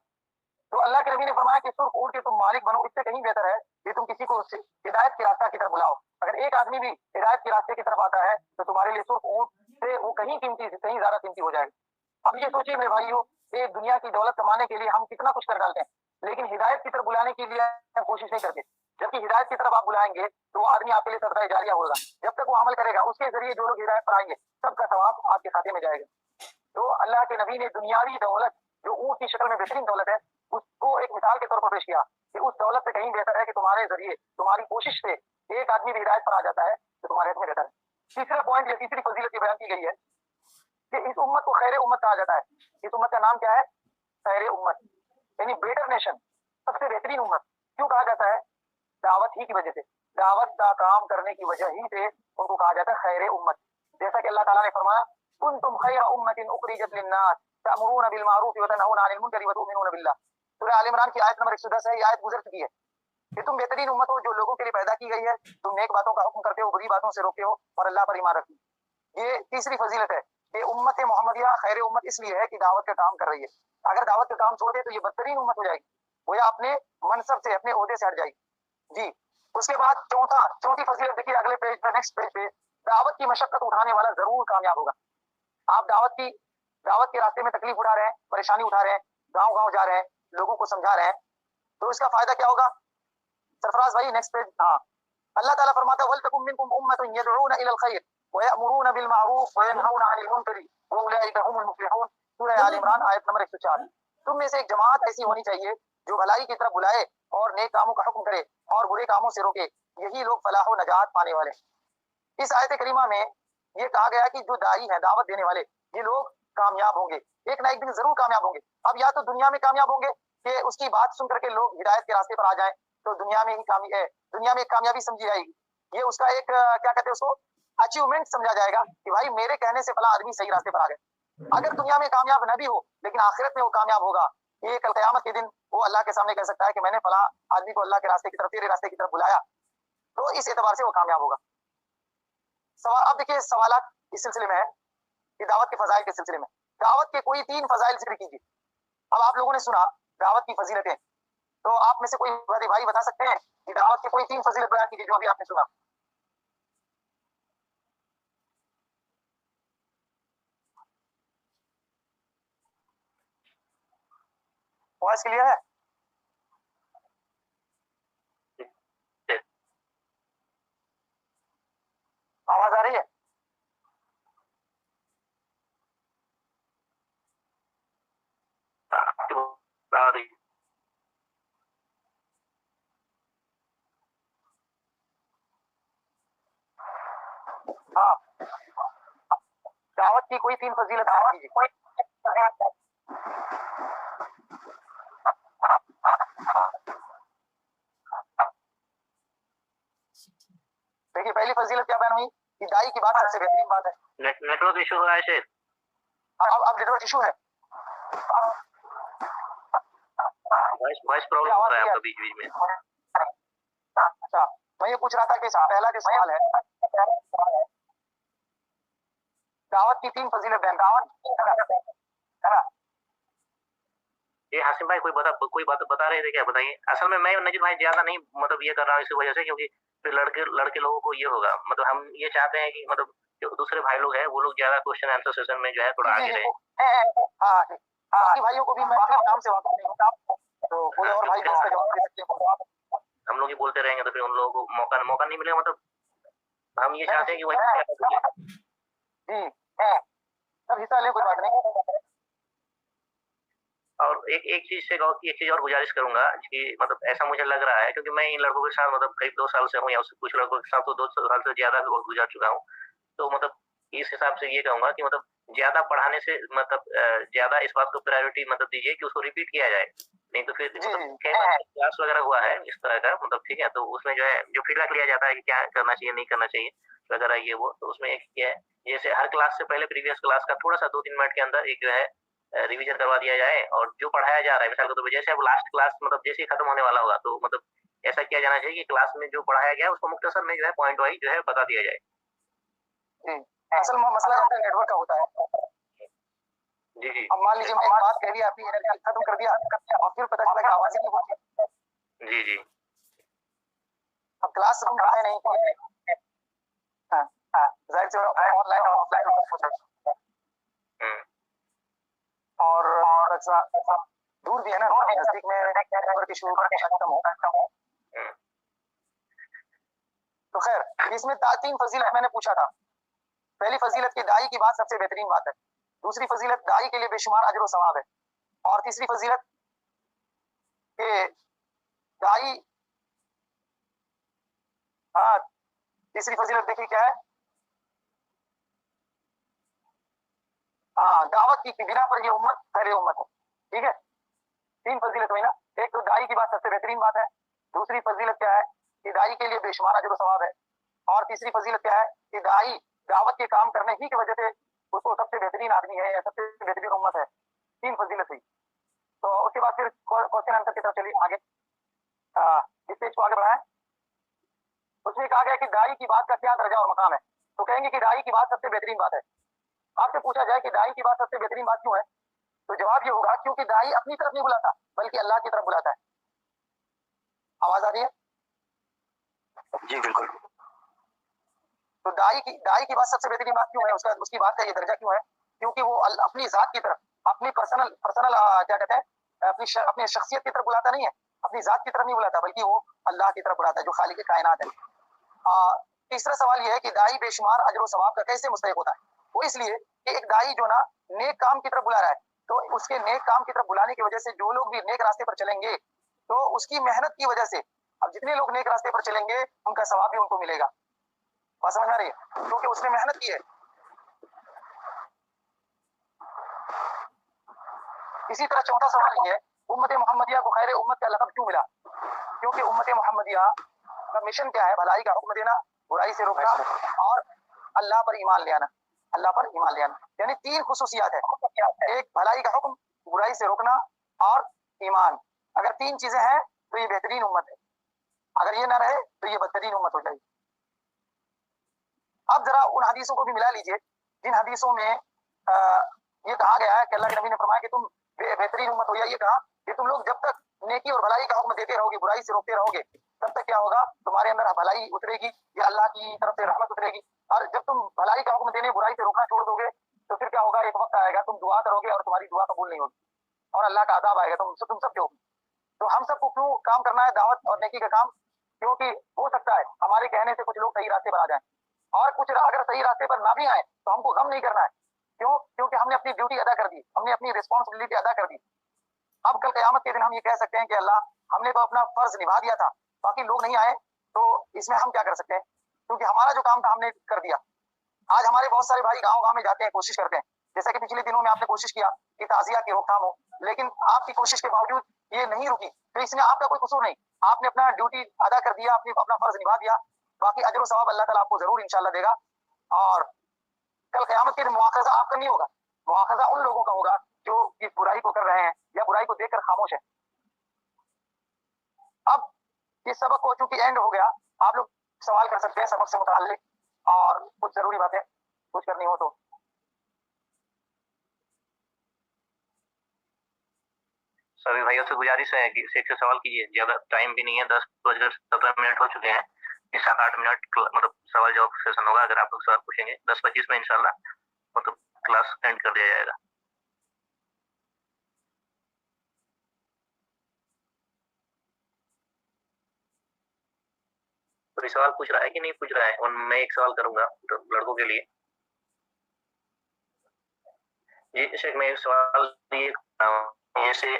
तो अल्लाह के नबी ने फरमाया कि सुर्ख ऊँट के तुम मालिक बनो, इससे कहीं बेहतर है कि तुम किसी को हिदायत के रास्ता की तरफ बुलाओ। अगर एक आदमी भी हिदायत के रास्ते की तरफ आता है तो तुम्हारे लिए सुर्ख ऊँट से वो कहीं कीमती, कहीं ज्यादा कीमती हो जाएगा। अब ये सोचिए मेरे भाइयों, ये दुनिया की दौलत कमाने के लिए हम कितना कुछ कर डालते हैं, लेकिन हिदायत की तरफ बुलाने के लिए हम कोशिश नहीं करते। जबकि हिदायत की तरफ आप बुलाएंगे तो वो आदमी आपके लिए सदका जारिया होगा। जब तक वो अमल करेगा, उसके जरिए जो लोग हिदायत पर आएंगे सबका सवाब आपके खाते में जाएगा। तो अल्लाह के नबी ने दुनियावी दौलत जो ऊँट की शक्ल में बेहतरीन दौलत है, उसको एक मिसाल के तौर पर पेश किया कि उस दौलत से कहीं बेहतर है कि तुम्हारे जरिए, तुम्हारी कोशिश से एक आदमी भी हिदायत पर आ जाता है तो तुम्हारे हक में बेहतर है। तीसरा पॉइंट या तीसरी फजीलत की बयान की गई है कि इस उम्मत को खैर उम्मत कहा जाता है। इस उम्मत का नाम क्या है? खैर उम्मत, यानी बेटर नेशन, सबसे बेहतरीन उम्मत। क्यों कहा जाता है? दावत ही की वजह से, दावत का काम करने की वजह ही से उनको कहा जाता है खैर उम्मत। जैसा कि अल्लाह ताला ने फरमाया, कुंतुम खैरा उम्मतिन उखरिजत लिन्नास तअमुरूना बिल मारूफ व तनहूना अनिल मुनकरी व तु'मिनूना बिल्लाह। सूरह आल इमरान की आयत नंबर 110 है। ये आयत गुजर चुकी है कि तुम बेहतरीन उम्मत हो जो लोगों के लिए पैदा की गई है, तुम नेक बातों का हुक्म करते हो, बुरी बातों से रोकते हो और अल्लाह पर ईमान रखते हो। ये तीसरी फजीलत है कि उम्मत मोहम्मदिया खैर उम्मत इसलिए है कि दावत का काम कर रही है। अगर दावत का काम छोड़ दे तो ये बदतरीन उम्मत हो जाएगी, वो या अपने मनसब से, अपने ओहदे से हट जाएगी। जी, उसके बाद चौथी फजीलत देखिए अगले पेज पे, नेक्स्ट पेज पे, दावत की मशक्कत उठाने वाला जरूर कामयाब होगा। आप दावत के रास्ते में तकलीफ उठा रहे हैं, परेशानी उठा रहे हैं, गांव गांव जा रहे हैं, लोगों को समझा रहे हैं, तो इसका फायदा क्या होगा? सरफराज भाई नेक्स्ट पेज। हाँ, अल्लाह ताला फरमाता है, वल तकुम मिनकुम उम्मतुन यदऊना इलल खैर व यअमुरूना बिल मारूफ व यनहौना अनिल मुनकरी व उलाइका हुमुल मुफ्लिहून। सूरह आल इमरान आयत नंबर 104। तुम में से एक जमात ऐसी होनी चाहिए जो भलाई की तरफ बुलाए और नेक कामों का हुक्म करे और बुरे कामों से रोके। यही लोग फलाह व नजात पाने वाले। इस आयत करीमा में ये कहा गया कि जो दाई है, दावत देने वाले, ये लोग कामयाब होंगे, एक ना एक दिन जरूर कामयाब होंगे। अब या तो दुनिया में कामयाब होंगे कि उसकी बात सुन करके लोग हिदायत के रास्ते पर आ जाएं, तो दुनिया में ही दुनिया में एक कामयाबी समझी जाएगी। ये उसका एक क्या कहते हैं उसको, अचीवमेंट समझा जाएगा कि भाई मेरे कहने से फला आदमी सही रास्ते पर आ गए। अगर दुनिया में कामयाब न भी हो लेकिन आखिरत में वो कामयाब होगा, ये कल कयामत के दिन वो अल्लाह के सामने कह सकता है कि मैंने फला आदमी को अल्लाह के रास्ते की तरफ, तेरे रास्ते की तरफ बुलाया, तो इस एतबार से वो कामयाब होगा। सवाल अब देखिए, सवालात इस सिलसिले में है कि दावत के फजाइल के सिलसिले में, दावत के कोई 3 फजाइल जिक्र कीजिए। अब आप लोगों ने सुना दावत की फजीलतें, तो आप में से कोई भाई बता सकते हैं कि दावत की कोई 3 फजीलत बयान कीजिए जो अभी आपने सुना। वॉइस क्लियर है? आवाज आ रही है? हाँ, दावत की कोई 3 फजीलत बयान कीजिए। देखिए, पहली फजीलत क्या बयान हुई कि दाई की बात सबसे बेहतरीन बात है। नेटवर्क इशू हो रहा है शेर। अब नेटवर्क इशू है, वॉइस प्रॉब्लम हो रहा है आपका बीच बीच में। अच्छा, मैं ये पूछ रहा था कि पहला जो सवाल है, दावत की 3 फजीलत बयान, ये हासिम भाई कोई बात बता रहे थे क्या? बताइए। असल में मैं नजीर भाई ज्यादा नहीं मतलब ये कर रहा हूँ इसी वजह से, क्योंकि फिर लड़के लोगों को ये होगा, मतलब हम ये चाहते हैं कि मतलब जो दूसरे भाई लोग हैं वो लोग ज्यादा क्वेश्चन आंसर सेशन में जो है थोड़ा आगे रहे। बाकी भाइयों को भी मैं नाम से वाकिफ नहीं हूँ, तो कोई और भाई इसका जवाब दे सकते हैं। हम लोग ही बोलते रहेंगे तो फिर उन लोगों को मौका नहीं मिलेगा। मतलब हम ये चाहते हैं कि वही जी सब हिस्सा ले, कोई बात नहीं। और एक चीज और गुजारिश करूंगा कि मतलब ऐसा मुझे लग रहा है, क्योंकि मैं इन लड़कों के साथ मतलब करीब 2 साल से हूँ, या उससे कुछ लड़कों के साथ तो 2 साल से ज्यादा वक्त गुजार चुका हूँ। तो मतलब इस हिसाब से ये कहूंगा कि मतलब ज्यादा पढ़ाने से मतलब ज्यादा इस बात को प्रायोरिटी मतलब दीजिए कि उसको रिपीट किया जाए। नहीं तो फिर मतलब क्लास वगैरह हुआ है इस तरह का, मतलब ठीक है, तो उसमें जो है जो फीडबैक लिया जाता है कि क्या करना चाहिए नहीं करना चाहिए वगैरह ये वो, तो उसमें एक क्या है, जैसे हर क्लास से पहले प्रीवियस क्लास का थोड़ा सा 2-3 मिनट के अंदर एक जो है रिवीजन करवा दिया जाए, और जो पढ़ाया जा रहा है मिसाल के तौर पर जैसे अब लास्ट क्लास मतलब जैसे ही खत्म होने वाला होगा, तो मतलब ऐसा किया जाना चाहिए कि क्लास में जो पढ़ाया गया उसको मुख्तसर में जो है पॉइंट वाइज जो है बता दिया जाए। असल मसला नेटवर्क का होता है। जी अब मान लीजिए मैं बात कह दी, आपकी एनर्जी खत्म कर दिया और फिर पता चला कि आवाज ही नहीं बोलती। जी अब क्लास रूम है नहीं, जाहिर से ऑनलाइन और ऑफलाइन और दूर भी है ना, नजदीक में नेटवर्क इशू कम हो। तो खैर, इसमें 3 फजीलत मैंने पूछा था। पहली फजीलत की दाई की बात सबसे बेहतरीन बात है, दूसरी फजीलत दाई के लिए बेशुमार अजर व सवाब है, और तीसरी फजीलत के दाई, हाँ तीसरी फजीलत देखिए क्या है दावत की बिना पर ये उम्मत खैर उम्मत है। ठीक है, 3 फजीलत हुई ना। एक तो दाई की बात सबसे बेहतरीन बात है, दूसरी फजीलत क्या है कि दाई के लिए बेशुमार अजर सवाब है, और तीसरी फजीलत क्या है कि दाई दावत के काम करने ही की वजह से उसको सबसे बेहतरीन आदमी है या सबसे बेहतरीन उम्मत है। 3 फजीलत हुई। तो उसके बाद फिर क्वेश्चन आंसर की तरफ चलिए आगे। इस पेज को आगे बढ़ाएं। उसमें कहा गया कि दाई की बात का क्या दर्जा और मकाम है। तो कहेंगे कि दाई की बात सबसे बेहतरीन बात है। आपसे पूछा जाए कि दाई की बात सबसे बेहतरीन बात क्यों है, तो जवाब ये होगा क्योंकि दाई अपनी तरफ नहीं बुलाता बल्कि अल्लाह की तरफ बुलाता है। आवाज आ रही है? जी बिल्कुल। तो दाई की बात सबसे बेहतरीन बात क्यों है, उसकी बात का ये दर्जा क्यों है, क्योंकि वो अपनी जात की तरफ, अपनी पर्सनल क्या कहते हैं, अपनी शख्सियत की तरफ बुलाता नहीं है, अपनी जात की तरफ नहीं बुलाता, बल्कि वो अल्लाह की तरफ बुलाता है जो खालिक कायनात है। तीसरा सवाल यह है कि दाई बेशुमार अजर और सवाब का कैसे मुस्तहिक होता है। वो इसलिए कि एक दाई जो ना नेक काम की तरफ बुला रहा है, तो उसके नेक काम की तरफ बुलाने की वजह से जो लोग भी नेक रास्ते पर चलेंगे तो उसकी मेहनत की वजह से, अब जितने लोग नेक रास्ते पर चलेंगे उनका सवाब भी उनको मिलेगा। बात समझ आ रही है, क्योंकि उसने मेहनत की है। इसी तरह चौथा सवाल ये है, उम्मत मोहम्मदिया को खैर उम्मत का लक़ब क्यों मिला, क्योंकि उम्मत मोहम्मदिया का मिशन क्या है, भलाई का हुक्म देना, बुराई से रोकना और अल्लाह पर ईमान ले आना। अल्लाह पर ईमान ले आना यानी 3 खुसूसियात है, एक भलाई का हुक्म, बुराई से रोकना और ईमान। अगर 3 चीजें हैं तो ये बेहतरीन उम्मत है, अगर ये ना रहे तो ये बदतरीन उम्मत हो जाएगी। अब जरा उन हदीसों को भी मिला लीजिए जिन हदीसों में ये कहा गया है कि अल्लाह के नबी ने फरमाया कि तुम बेहतरीन उम्मत हो, या ये कहा कि तुम लोग जब तक नेकी और भलाई का हुक्म देते रहोगे, बुराई से रोकते रहोगे, तब तक क्या होगा, तुम्हारे अंदर भलाई उतरेगी या अल्लाह की तरफ से रहमत उतरेगी। और जब तुम भलाई का हुक्म देने, बुराई से रोकना छोड़ दोगे तो फिर क्या होगा, एक वक्त आएगा तुम दुआ करोगे और तुम्हारी दुआ कबूल नहीं होगी और अल्लाह का अज़ाब आएगा तुम सब पे होगी। तो हम सबको क्यों काम करना है दावत और नेकी का काम, क्योंकि हो सकता है हमारे कहने से कुछ लोग सही रास्ते पर आ जाएं, और कुछ अगर सही रास्ते पर ना भी आए तो हमको गम नहीं करना है। क्यों? क्योंकि हमने अपनी ड्यूटी अदा कर दी, हमने अपनी रिस्पॉन्सिबिलिटी अदा कर दी। अब कल क़यामत के दिन हम ये कह सकते हैं कि अल्लाह हमने तो अपना फर्ज निभा दिया था, बाकी लोग नहीं आए तो इसमें हम क्या कर सकते हैं, क्योंकि हमारा जो काम था हमने कर दिया। आज हमारे बहुत सारे भाई गांव-गांव में जाते हैं, कोशिश करते हैं, जैसा कि पिछले दिनों में आपने कोशिश किया कि ताज़िया की रोकथाम हो, लेकिन आपकी कोशिश के बावजूद ये नहीं रुकी, तो इसमें आपका कोई कसूर नहीं, आपने अपना ड्यूटी अदा कर दिया, आपने अपना फर्ज निभा दिया। बाकी अजर सवाब अल्लाह ताला आपको जरूर इंशाल्लाह देगा, और कल क़यामत के दिन मुआखज़ा आपका नहीं होगा, मुआखज़ा उन लोगों का होगा जो इस बुराई को कर रहे हैं या बुराई को देखकर खामोश है। अब इस सबक को चूंकि एंड हो गया, आप लोग सवाल कर सकते हैं सबक से मुताल्लिक, और कुछ जरूरी बातें कुछ करनी हो तो। सभी भाइयों से गुजारिश है कि एक से सवाल कीजिए, ज्यादा टाइम भी नहीं है, 10:17 हो चुके हैं, 7-8 मिनट मतलब सवाल जवाब सेशन होगा। अगर आप लोग सवाल पूछेंगे 10:25 में इंशाल्लाह मतलब क्लास एंड कर दिया जाएगा। कोई सवाल पूछ रहा है कि नहीं पूछ रहा है? और मैं एक सवाल करूंगा तो लड़कों के लिए। जी शेख, मैं एक सवाल ये जैसे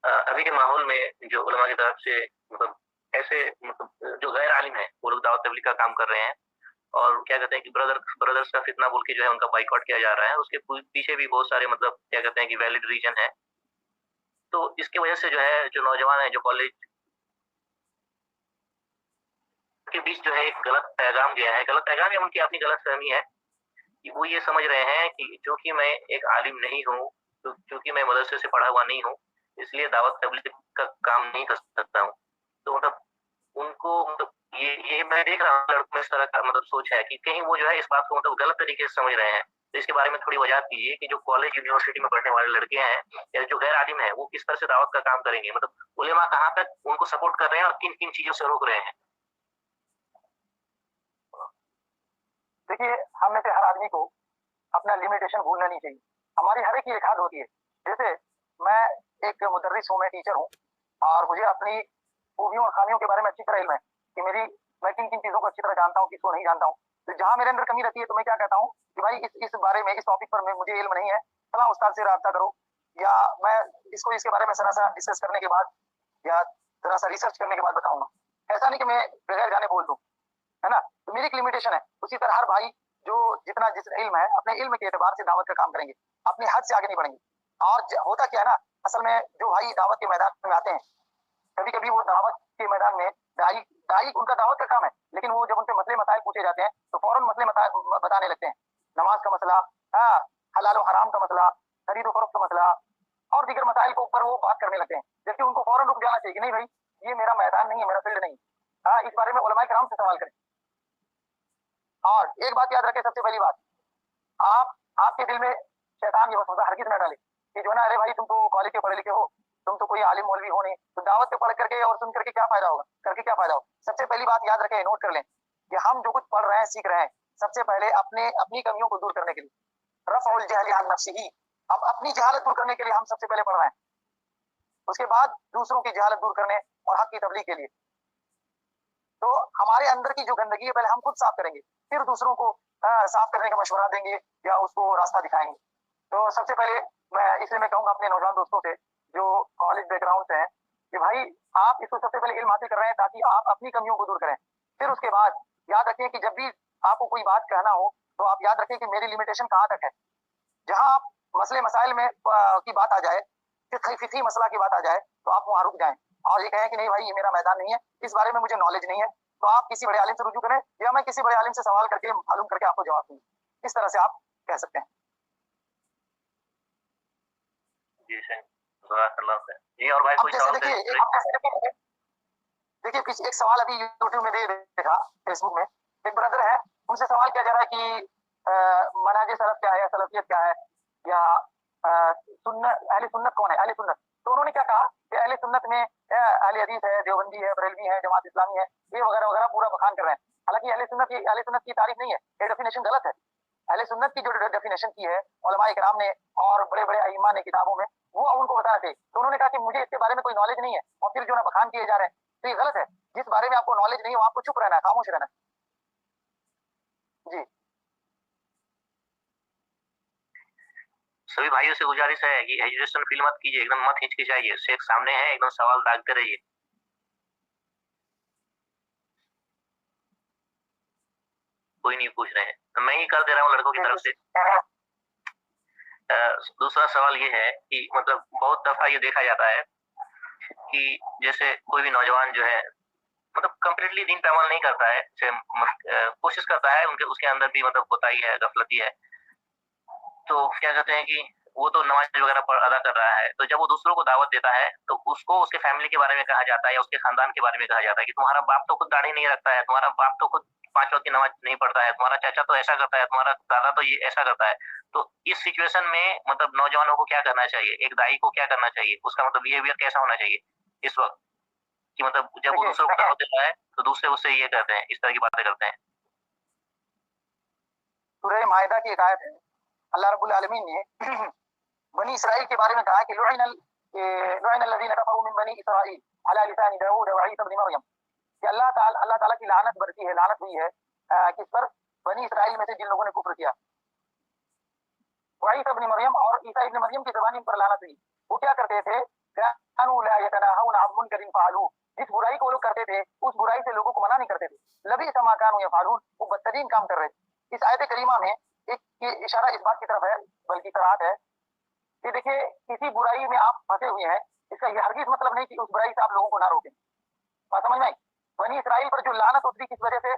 अभी के माहौल में जो उलमा की तरफ से मतलब ऐसे मतलब जो गैर आलिम है वो लोग दावत तबलीग का काम कर रहे हैं, और क्या कहते हैं कि ब्रदर्स का फितना बोल के जो है उनका बाइकआउट किया जा रहा है। उसके पीछे भी बहुत सारे मतलब क्या कहते हैं कि वैलिड रीजन है। तो इसकी वजह से जो है जो नौजवान है जो कॉलेज के बीच जो है एक गलत पैगाम गया है, गलत पैगाम या उनकी अपनी गलत फहमी है कि वो ये समझ रहे हैं कि क्योंकि मैं एक आलिम नहीं हूँ, तो क्योंकि मैं मदरसे से पढ़ा हुआ नहीं हूँ, इसलिए दावत तबलीग का काम नहीं कर सकता हूँ। तो मतलब उनको मतलब ये मैं देख रहा हूँ लड़कों में इस तरह का मतलब सोच है कि कहीं वो जो है इस बात को मतलब गलत तरीके से समझ रहे हैं। तो इसके बारे में थोड़ी वजाहत कीजिए कि जो कॉलेज यूनिवर्सिटी में पढ़ने वाले लड़के हैं या जो गैर आलिम है वो किस तरह से दावत का काम करेंगे, मतलब उलेमा कहाँ तक उनको सपोर्ट कर रहे हैं और किन किन चीजों से रोक रहे हैं। देखिए, हम में से हर आदमी को अपना लिमिटेशन भूलना नहीं चाहिए। हमारी हर एक की एक हद होती है। जैसे मैं एक मुदर्रिस हूँ, मैं टीचर हूँ, और मुझे अपनी खूबियों और खामियों के बारे में अच्छी तरह इल्म है कि मैं किन किन चीज़ों को अच्छी तरह जानता हूँ, किसको नहीं जानता हूँ। तो जहाँ मेरे अंदर कमी रहती है तो मैं क्या कहता हूँ कि भाई इस बारे में, इस टॉपिक पर मुझे इल्म नहीं है, फलां उस्ताद से रब्ता करो, या मैं इसके बारे में जरा सा डिस्कस करने के बाद या जरा सा रिसर्च करने के बाद बताऊंगा। ऐसा नहीं कि मैं बगैर जाने बोल दूँ, है ना। तो मेरी एक लिमिटेशन है। उसी तरह हर भाई जो जितना जिस इल्म है अपने इल्म के एतबार से दावत का काम करेंगे, अपनी हद से आगे नहीं बढ़ेंगे। और होता क्या है ना, असल में जो भाई दावत के मैदान में आते हैं, कभी कभी वो दावत के मैदान में दाई दाई उनका दावत का काम है, लेकिन वो जब उनसे मसले मसाइल पूछे जाते हैं तो फौरन मसले बताने लगते हैं। नमाज का मसला, हाँ, हलाल और हराम का मसला, खरीदो फरोख्त का मसला और दीगर मसाइल के ऊपर वो बात करने लगते हैं, जबकि उनको फौरन रुक जाना चाहिए कि नहीं भाई, ये मेरा मैदान नहीं है, मेरा फील्ड नहीं। हाँ, इस बारे में उलमाए किराम से सवाल करें। और एक बात याद रखें, सबसे पहली बात, आपके दिल में शैतान ये वसवसा हरगिज न डाले कि जो ना, अरे भाई तुम तो कॉलेज के पढ़े लिखे हो, तुम तो कोई आलिम मौलवी हो नहीं, तो दावत पे पढ़ करके और सुन करके क्या फायदा होगा, करके क्या फायदा होगा। सबसे पहली बात याद रखें, नोट कर लें कि हम जो कुछ पढ़ रहे हैं, सीख रहे हैं, सबसे पहले अपनी कमियों को दूर करने के लिए, रफ़उल जहली अन नफ्सिही, अब अपनी जहालत दूर करने के लिए हम सबसे पहले पढ़ रहे हैं, उसके बाद दूसरों की जहालत दूर करने और हक की तबलीग के लिए। तो हमारे अंदर की जो गंदगी है पहले हम खुद साफ करेंगे, फिर दूसरों को साफ करने का मशवरा देंगे या उसको रास्ता दिखाएंगे। तो सबसे पहले इसलिए मैं कहूंगा अपने नौजवान दोस्तों से जो कॉलेज बैकग्राउंड से हैं कि भाई आप इसको सबसे पहले इल्म हासिल कर रहे हैं ताकि आप अपनी कमियों को दूर करें। फिर उसके बाद याद रखें कि जब भी आपको कोई बात कहना हो तो आप याद रखें कि मेरी लिमिटेशन कहाँ तक है। जहां आप मसले मसाइल में की बात आ जाए, फिकी मसला की बात आ जाए, तो आप वहां रुक जाएं और ये कहें कि नहीं भाई, ये मेरा मैदान नहीं है, इस बारे में मुझे नॉलेज नहीं है, तो आप किसी बड़े आलिम से रुजू करें या मैं किसी बड़े आलिम से सवाल करके मालूम करके आपको जवाब दूंगा। इस तरह से आप कह सकते हैं। जी जी। और भाई अब कोई जैसे सवाल देखिए एक सवाल अभी यूट्यूब में दे देखा, फेसबुक में एक ब्रदर है, उनसे सवाल किया जा रहा है कि मनाजे सलफ क्या है या सलफियत क्या है या सुन्नत, अहले सुन्नत कौन है, अहले सुन्नत। तो उन्होंने क्या कहा कि अहले सुन्नत में अहले हदीस है, देवबंदी है, बरेलवी है, जमात इस्लामी है, ये वगैरह वगैरह पूरा बखान कर रहे हैं। हालांकि अहले सुन्नत की तारीफ नहीं है, ये डेफिनेशन गलत है। अहले सुन्नत की जो डेफिनेशन की है उलमाए किराम ने और बड़े बड़े अइम्मा ने किताबों में, वो उनको बताए थे। तो उन्होंने कहा कि मुझे इसके बारे में कोई नॉलेज नहीं है, और फिर जो ना बखान किए जा रहे हैं, तो ये गलत है। जिस बारे में आपको नॉलेज नहीं हो आपको चुप रहना है, खामोश रहना है। जी, सभी भाइयों से गुजारिश है कि एजुकेशन फील मत कीजिए, एकदम मत हिचकिचाइए, शेख सामने है, एकदम सवाल दागते रहिए। कोई नहीं पूछ रहे हैं, मैं ही कर दे रहा हूँ लड़कों की तरफ से। दूसरा सवाल ये है कि मतलब बहुत दफा ये देखा जाता है कि जैसे कोई भी नौजवान जो है मतलब कम्प्लीटली दीन पे अमल नहीं करता है, कोशिश करता है, उनके उसके अंदर भी मतलब कोताही है, गफलती है, तो क्या कहते हैं कि वो तो नमाज वगैरह अदा कर रहा है, तो जब वो दूसरों को दावत देता है तो उसको उसके फैमिली के बारे में कहा जाता है या उसके खानदान के बारे में कहा जाता है कि तुम्हारा बाप तो खुद दाढ़ी नहीं रखता है, तुम्हारा बाप तो खुद 5 वक्त की नमाज नहीं पढ़ता है, तुम्हारा चाचा तो ऐसा करता है, तुम्हारा दादा तो ये ऐसा करता है। तो इस सिचुएशन में मतलब नौजवानों को क्या करना चाहिए, एक दाई को क्या करना चाहिए, उसका मतलब बिहेवियर कैसा होना चाहिए इस वक्त, कि मतलब जब वो दूसरों को दावत देता है तो दूसरे उससे ये कहते हैं, इस तरह की बातें करते हैं। सूरह माइदा की एक आयत है, अल्लाह रब्बुल आलमीन ने बनी इसराइल के बारे में कहा कि लुइनल्लज़ीना कफ़रू मिन बनी इसराइल अला लिसानी दाऊद व ईसा इब्न मरियम, कि अल्लाह ताला की लानत बरसी है, लानत हुई है किस पर, बनी इसराइल में से जिन लोगों ने कुफ्र किया, व ईसा इब्न मरियम, और ईसा इब्न मरियम की ज़बानी पर लानत हुई। वो क्या करते थे, कानू ला यतनाहूना अन मुनकरिन फ़अलू, जिस बुराई को वो लोग करते थे उस बुराई से लोगों को मना नहीं करते थे, लबीसा मा कानू यफ़अलून, वो बदतरीन काम कर रहे थे। इस आयत करीमा में एक इशारा इस बात की तरफ है, बल्कि सराहत है कि देखिए किसी बुराई में आप फंसे हुए हैं, इसका ये हरगिज मतलब नहीं कि उस बुराई से आप लोगों को ना रोकें। बात समझ में आई? बनी इसराइल पर जो लानत उतरी किस वजह से,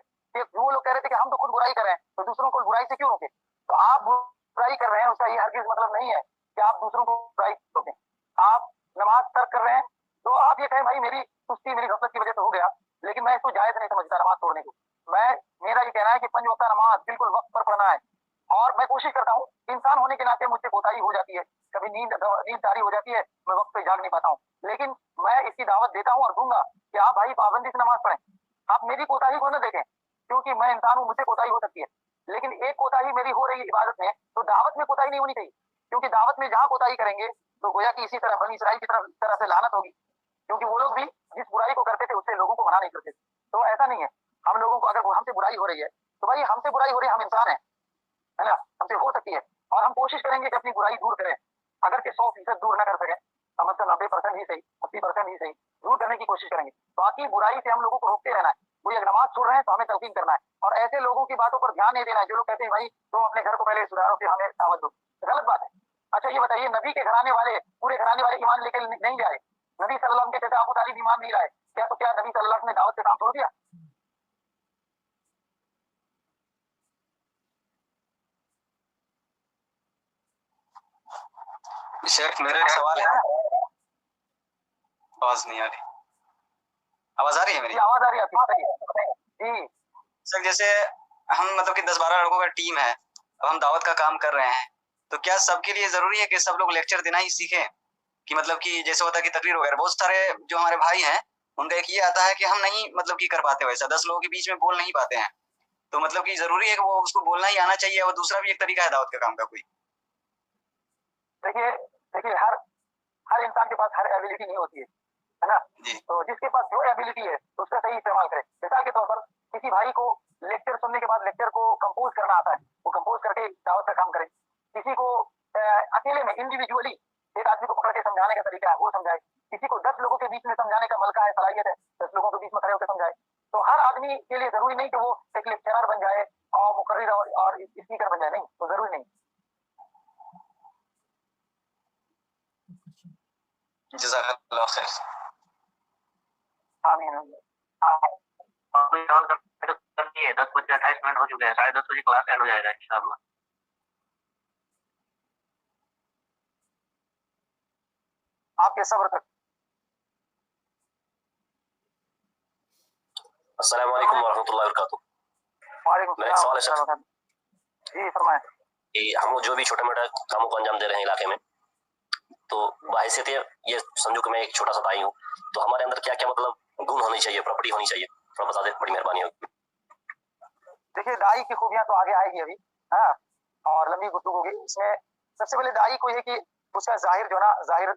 वो लोग कह रहे थे कि हम तो खुद बुराई कर रहे हैं तो दूसरों को बुराई से क्यों रोके। तो आप बुराई कर रहे हैं उसका ये हरगिज मतलब नहीं है कि आप दूसरों को बुराई रोकें। आप नमाज तर्क कर रहे हैं तो आप ये कहें भाई मेरी सुस्ती, मेरी गफलत की वजह से हो गया, लेकिन मैं इसको जायज नहीं समझता नमाज तोड़ने को। मेरा ये कहना है कि 5 वक्त नमाज बिल्कुल वक्त पर पढ़ना है, और मैं कोशिश करता हूँ, इंसान होने के नाते मुझसे कोताही हो जाती है, कभी नींद तारी हो जाती है, मैं वक्त पे जाग नहीं पाता हूँ, लेकिन मैं इसकी दावत देता हूँ और दूंगा कि आप भाई पाबंदी से नमाज पढ़ें। आप मेरी कोताही को न देखें, क्योंकि मैं इंसान हूँ, मुझसे कोताही हो सकती है, लेकिन एक कोताही मेरी हो रही है इबादत में, तो दावत में कोताही नहीं होनी चाहिए, क्योंकि दावत में जहाँ कोताही करेंगे तो गोया कि इसी तरह बनी इसराइल की तरह से लानत होगी, क्योंकि वो लोग भी जिस बुराई को करते थे उससे लोगों को मना नहीं करते थे। तो ऐसा नहीं है, हम लोगों को अगर हमसे बुराई हो रही है तो भाई हमसे बुराई हो रही है, हम इंसान है ना, हमसे हो सकती है, और हम कोशिश करेंगे कि अपनी बुराई दूर करें, अगर कि 100% दूर न कर सकें, मतलब 90% ही सही, 80% ही सही, दूर करने की कोशिश करेंगे। बाकी बुराई से हम लोगों को रोकते रहना है, कोई अगर नमाज छोड़ रहे हैं तो हमें तलकीन करना है, और ऐसे लोगों की बातों पर ध्यान नहीं देना है जो लोग कहते हैं भाई तुम अपने घर को पहले सुधारो फिर हमें दावत दो। गलत बात है। अच्छा ये बताइए, नबी के घराने वाले पूरे घराने वाले ईमान लेकर नहीं जा रहे, नबी सल्लल्लाहु अलैहि वसल्लम के कहते अबू तालिब ईमान नहीं लाए, क्या तो क्या नबी सल्लल्लाहु अलैहि वसल्लम ने दावत का काम छोड़ दिया? शेख मेरा एक सवाल है, आवाज नहीं आ रही, आवाज आ रही है मेरी? आवाज आ रही है आपकी, बताइए जी। सर जैसे हम मतलब कि 10-12 लड़कों का टीम है, अब हम दावत का काम कर रहे हैं, तो क्या सबके लिए जरूरी है कि सब लोग लेक्चर देना ही सीखें? कि मतलब कि जैसे होता है कि तकरीर वगैरह, बहुत सारे जो हमारे भाई हैं उनका एक ये आता है कि हम नहीं मतलब कि कर पाते वैसा, 10 लोगों के बीच में बोल नहीं पाते हैं, तो मतलब कि जरूरी है कि वो उसको बोलना ही आना चाहिए, और दूसरा भी एक तरीका है दावत के काम का कोई? देखिए देखिए, हर इंसान के पास हर एबिलिटी नहीं होती है ना जी। तो जिसके पास जो एबिलिटी है उसका सही इस्तेमाल करे। मिसाल के तौर पर किसी भाई को लेक्चर सुनने के बाद लेक्चर को कंपोज करना आता है, वो कंपोज करके दावत का काम करे। किसी को अकेले में इंडिविजुअली एक आदमी को पकड़ के समझाने का तरीका है वो समझाए। किसी को 10 लोगों के बीच में समझाने का मलका है, सलाहियत है, 10 लोगों के बीच में खड़े होकर समझाए। तो हर आदमी के लिए जरूरी नहीं कि वो एक लेक्चरर बन जाए और मुकर्रिर और स्पीकर बन जाए, नहीं, तो जरूरी नहीं। जज़ाकल्लाह खैर। आमीन। करनी है, 10 बजे 28 मिनट हो चुके हैं, 10:30 बजे क्लास एंड हो जाएगा इंशाल्लाह। आपके सब्र तक। अस्सलाम वालेकुम वरहमतुल्लाहि वबरकातुहू। वालेकुम मेरा एक सवाल है सर सलाम। जी फरमाएं। कि हम लोग जो भी छोटे मोटे कामों को अंजाम दे रहे हैं इलाके में, तो बाहिसियत ये समझो कि मैं एक छोटा सा दाई हूँ, तो हमारे अंदर क्या क्या मतलब गुण होनी चाहिए, प्रॉपर्टी होनी चाहिए, थोड़ा बता दे, बड़ी मेहरबानी होगी। देखिए दाई की खूबियां तो आगे आएगी अभी, हाँ, और लंबी गुफ्तगू होगी। इसमें सबसे पहले दाई को ये कि उसका जाहिर जो ना जाहिर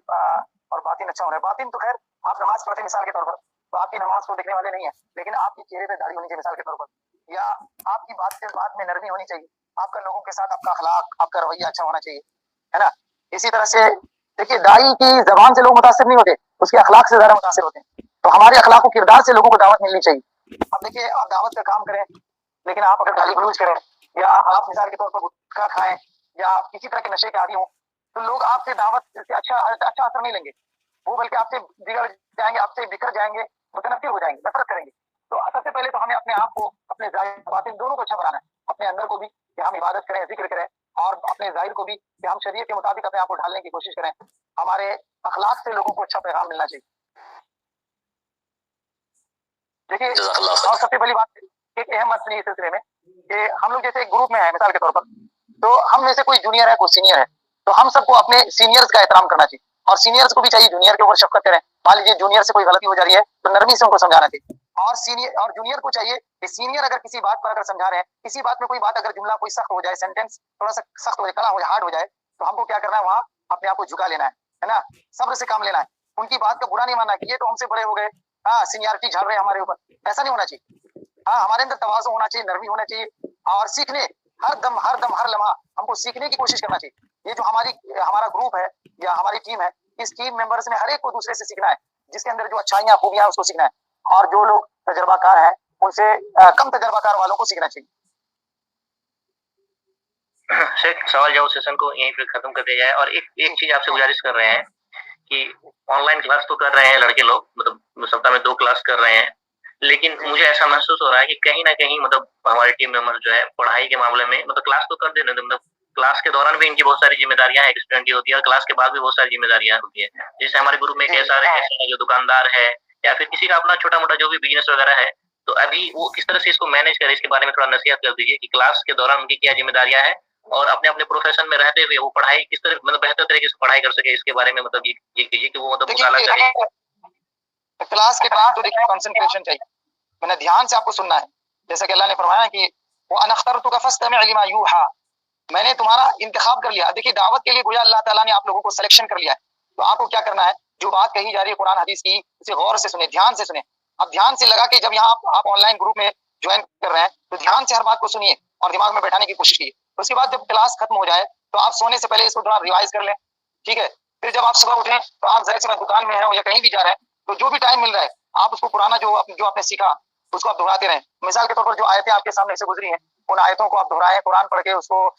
और बातिन अच्छा होना है। बातिन तो खैर आप नमाज पढ़ते मिसाल के तौर पर, तो आपकी नमाज को देखने वाले नहीं है, लेकिन आपके चेहरे पे दाढ़ी होनी चाहिए मिसाल के तौर पर, या आपकी बात में नरमी होनी चाहिए, आपका लोगों के साथ आपका अखलाक आपका रवैया अच्छा होना चाहिए, है ना। इसी तरह से देखिए दाई की जबान से लोग मुतासिर नहीं होते, उसके अखलाक से ज्यादा मुतासिर होते हैं। तो हमारे अखलाक को किरदार से लोगों को दावत मिलनी चाहिए। अब देखिए आप दावत का काम करें, लेकिन आप अगर गाली गलौज करें या आप मिसाल के तौर पर गुटखा खाएं या आप किसी तरह के नशे के आदी हों, तो लोग आपसे दावत से अच्छा असर नहीं लेंगे, वो बल्कि आपसे बिगड़ जाएंगे, आपसे बिखर जाएंगे, मुतनफिर हो जाएंगे, नफरत करेंगे। तो सबसे पहले तो हमें अपने आप को, अपने जाहिर बातिन दोनों को अच्छा बनाना है। अपने अंदर को भी कि हम इबादत करें, जिक्र करें, और अपने जाहिर को भी कि हम शरीयत के मुताबिक अपने आप को ढालने की कोशिश करें। हमारे अखलाक से लोगों को अच्छा पैगाम मिलना चाहिए। देखिए और सबसे पहली बात एक अहम मसले इस सिलसिले में कि हम लोग जैसे एक ग्रुप में है मिसाल के तौर पर, तो हम में से कोई जूनियर है कोई सीनियर है, तो हम सबको अपने सीनियर्स का एहतराम करना चाहिए, और सीनियर्स को भी चाहिए जूनियर के ऊपर शफकत करें। मान लीजिए जूनियर से कोई गलती हो जा रही है तो नरमी से उनको समझाना चाहिए, और सीनियर और जूनियर को चाहिए कि सीनियर अगर किसी बात पर अगर समझा रहे हैं, किसी बात में कोई बात अगर जुमला कोई सख्त हो जाए, सेंटेंस थोड़ा सा सख्त हो जाए, कड़ा हो जाए, हार्ड हो जाए, तो हमको क्या करना है, वहाँ अपने आप को झुका लेना है ना, सब्र से काम लेना है। उनकी बात का बुरा नहीं मानना कि ये तो हमसे बड़े हो गए, हाँ सीनियरिटी झाड़ रहे हैं हमारे ऊपर, ऐसा नहीं होना चाहिए। हाँ हमारे अंदर तवाज़ु होना चाहिए, नरमी होना चाहिए, और सीखने हर दम हर लम्हा हमको सीखने की कोशिश करना चाहिए। ये जो हमारा ग्रुप है या हमारी टीम है, इस टीम मेंबर्स में हर एक को दूसरे से सीखना है, जिसके अंदर जो अच्छाइयाँ खूबियाँ उसको सीखना है, और जो लोग तजर्बाकार हैं उनसे कम तजर्बाकार वालों को सीखना चाहिए। शेख सवाल जवाब सेशन को यहीं पे खत्म कर दिया जाए, और एक चीज आपसे गुजारिश कर रहे हैं कि ऑनलाइन क्लास तो कर रहे हैं लड़के लोग, मतलब सप्ताह में 2 क्लास कर रहे हैं, लेकिन मुझे ऐसा महसूस हो रहा है कि कहीं ना कहीं मतलब हमारे टीम मेंबर जो है पढ़ाई के मामले में, मतलब क्लास तो कर देने, मतलब क्लास के दौरान भी इनकी बहुत सारी जिम्मेदारियां एक स्टूडेंट की होती है, और क्लास के बाद भी बहुत सारी जिम्मेदारियां होती है। जैसे हमारे ग्रुप में कई सारे ऐसे हैं जो दुकानदार है, या फिर किसी का अपना छोटा मोटा जो भी बिजनेस वगैरह है, तो अभी वो किस तरह से इसको मैनेज करे, इसके बारे में थोड़ा नसीहत कर दीजिए कि क्लास के दौरान उनकी क्या जिम्मेदारियां हैं, और अपने अपने प्रोफेशन में रहते हुए वो पढ़ाई किस तरह मतलब बेहतर तरीके से पढ़ाई कर सके, इसके बारे में मतलब ये कीजिए कि वो मतलब मुताला करे। क्लास के टाइम तो देखिए कंसंट्रेशन चाहिए, मैंने ध्यान से आपको सुनना है, जैसा कि अल्लाह ने फरमाया कि वो अनख्तरतुका फस्तमिअ लिमा यूहा, मैंने तुम्हारा इंतखाब कर लिया। देखिए दावत के लिए गोया अल्लाह ताला ने आप लोगों को सिलेक्शन कर लिया है, तो आपको क्या करना है, जो बात कही जा रही है कुरान हदीस की, उसे गौर से सुने, ध्यान से सुने। अब ध्यान से लगा के जब यहाँ आप ऑनलाइन ग्रुप में ज्वाइन कर रहे हैं, तो ध्यान से हर बात को सुनिए और दिमाग में बैठाने की कोशिश कीजिए। उसके बाद जब क्लास खत्म हो जाए तो आप सोने से पहले इसको थोड़ा रिवाइज कर लें, ठीक है। फिर जब आप सुबह उठें तो आप जाहिर सी बात दुकान में हैं या कहीं भी जा रहे हैं, तो जो भी टाइम मिल रहा है आप उसको पुराना जो आपने सीखा उसको आप दोहराते रहें। मिसाल के तौर पर जो आयतें आपके सामने से गुजरी हैं, उन आयतों को आप दोहराएं, कुरान पढ़ के उसको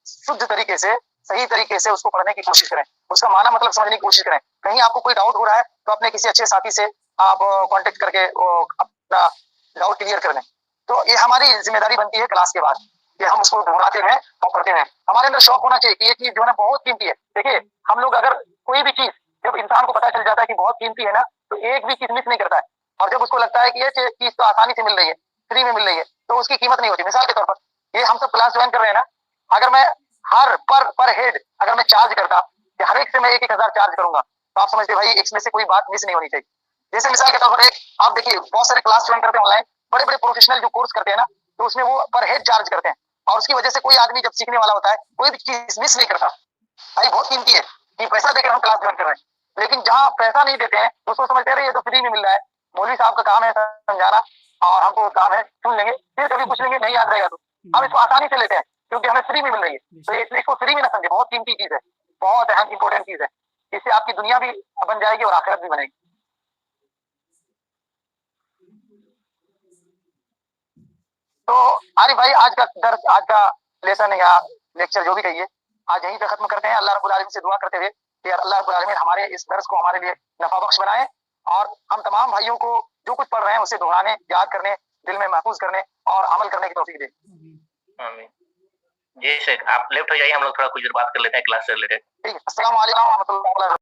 शुद्ध तरीके से, सही तरीके से उसको पढ़ने की कोशिश करें, उसका माना मतलब समझने की कोशिश करें। कहीं आपको कोई डाउट हो रहा है तो अपने किसी अच्छे साथी से आप कांटेक्ट करके अपना डाउट क्लियर कर लें। तो ये हमारी जिम्मेदारी बनती है क्लास के बाद कि हम उसको दोहराते रहें और पढ़ते रहें। हमारे अंदर शौक होना चाहिए कि ये चीज जो है बहुत कीमती है। देखिए, हम लोग अगर कोई भी चीज, जब इंसान को पता चल जाता है कि बहुत कीमती है ना, तो एक भी चीज मिस नहीं करता है। और जब उसको लगता है कि ये चीज तो आसानी से मिल रही है, फ्री में मिल रही है, तो उसकी कीमत नहीं होती। मिसाल के तौर पर ये हम सब क्लास ज्वाइन कर रहे हैं ना, अगर मैं हर पर हेड अगर मैं चार्ज करता कि हर एक से मैं 1,000 चार्ज करूंगा, तो आप समझते भाई इसमें से कोई बात मिस नहीं होनी चाहिए। जैसे मिसाल के तौर पर एक आप देखिए, बहुत सारे क्लास ज्वाइन करते हैं ऑनलाइन, बड़े बड़े प्रोफेशनल जो कोर्स करते हैं ना, तो उसमें वो पर हेड चार्ज करते हैं, और उसकी वजह से कोई आदमी जब सीखने वाला होता है कोई भी चीज मिस नहीं करता। भाई बहुत कीमती है कि पैसा देकर हम क्लास ज्वाइन कर रहे हैं, लेकिन जहाँ पैसा नहीं देते हैं तो उसको समझते हैं ये तो फ्री में मिल रहा है, मौलवी साहब का काम है समझाना और हमको काम है सुन लेंगे, फिर कभी पूछ लेंगे नहीं याद रहेगा तो हम इसको आसानी से लेते हैं क्योंकि हमें फ्री में मिल रही है। तो इसलिए इसको फ्री में ना समझे, बहुत कीमती चीज है, बहुत अहम इंपॉर्टेंट चीज है। इससे आपकी दुनिया भी बन जाएगी और आखिरत भी बनेगी। तो आरिफ भाई, आज का दर्स, आज का लेसन या लेक्चर जो भी कहिए, आज यहीं पे खत्म करते हैं। अल्लाह रब्बुल आलमीन से दुआ करते हुए कि अल्लाह रब्बुल आलमीन हमारे इस दर्स को हमारे लिए नफा बख्श बनाए और हम तमाम भाइयों को जो कुछ पढ़ रहे हैं उसे दोहराने, याद करने, दिल में महफूज करने और अमल करने की तौफीक दे। आमीन। जी शेख, आप लेफ्ट हो जाइए, हम लोग थोड़ा कुछ देर बात कर लेते हैं क्लास से रिलेटेड। ठीक है, अस्सलाम वालेकुम व रहमतुल्लाहि व बरकातहू।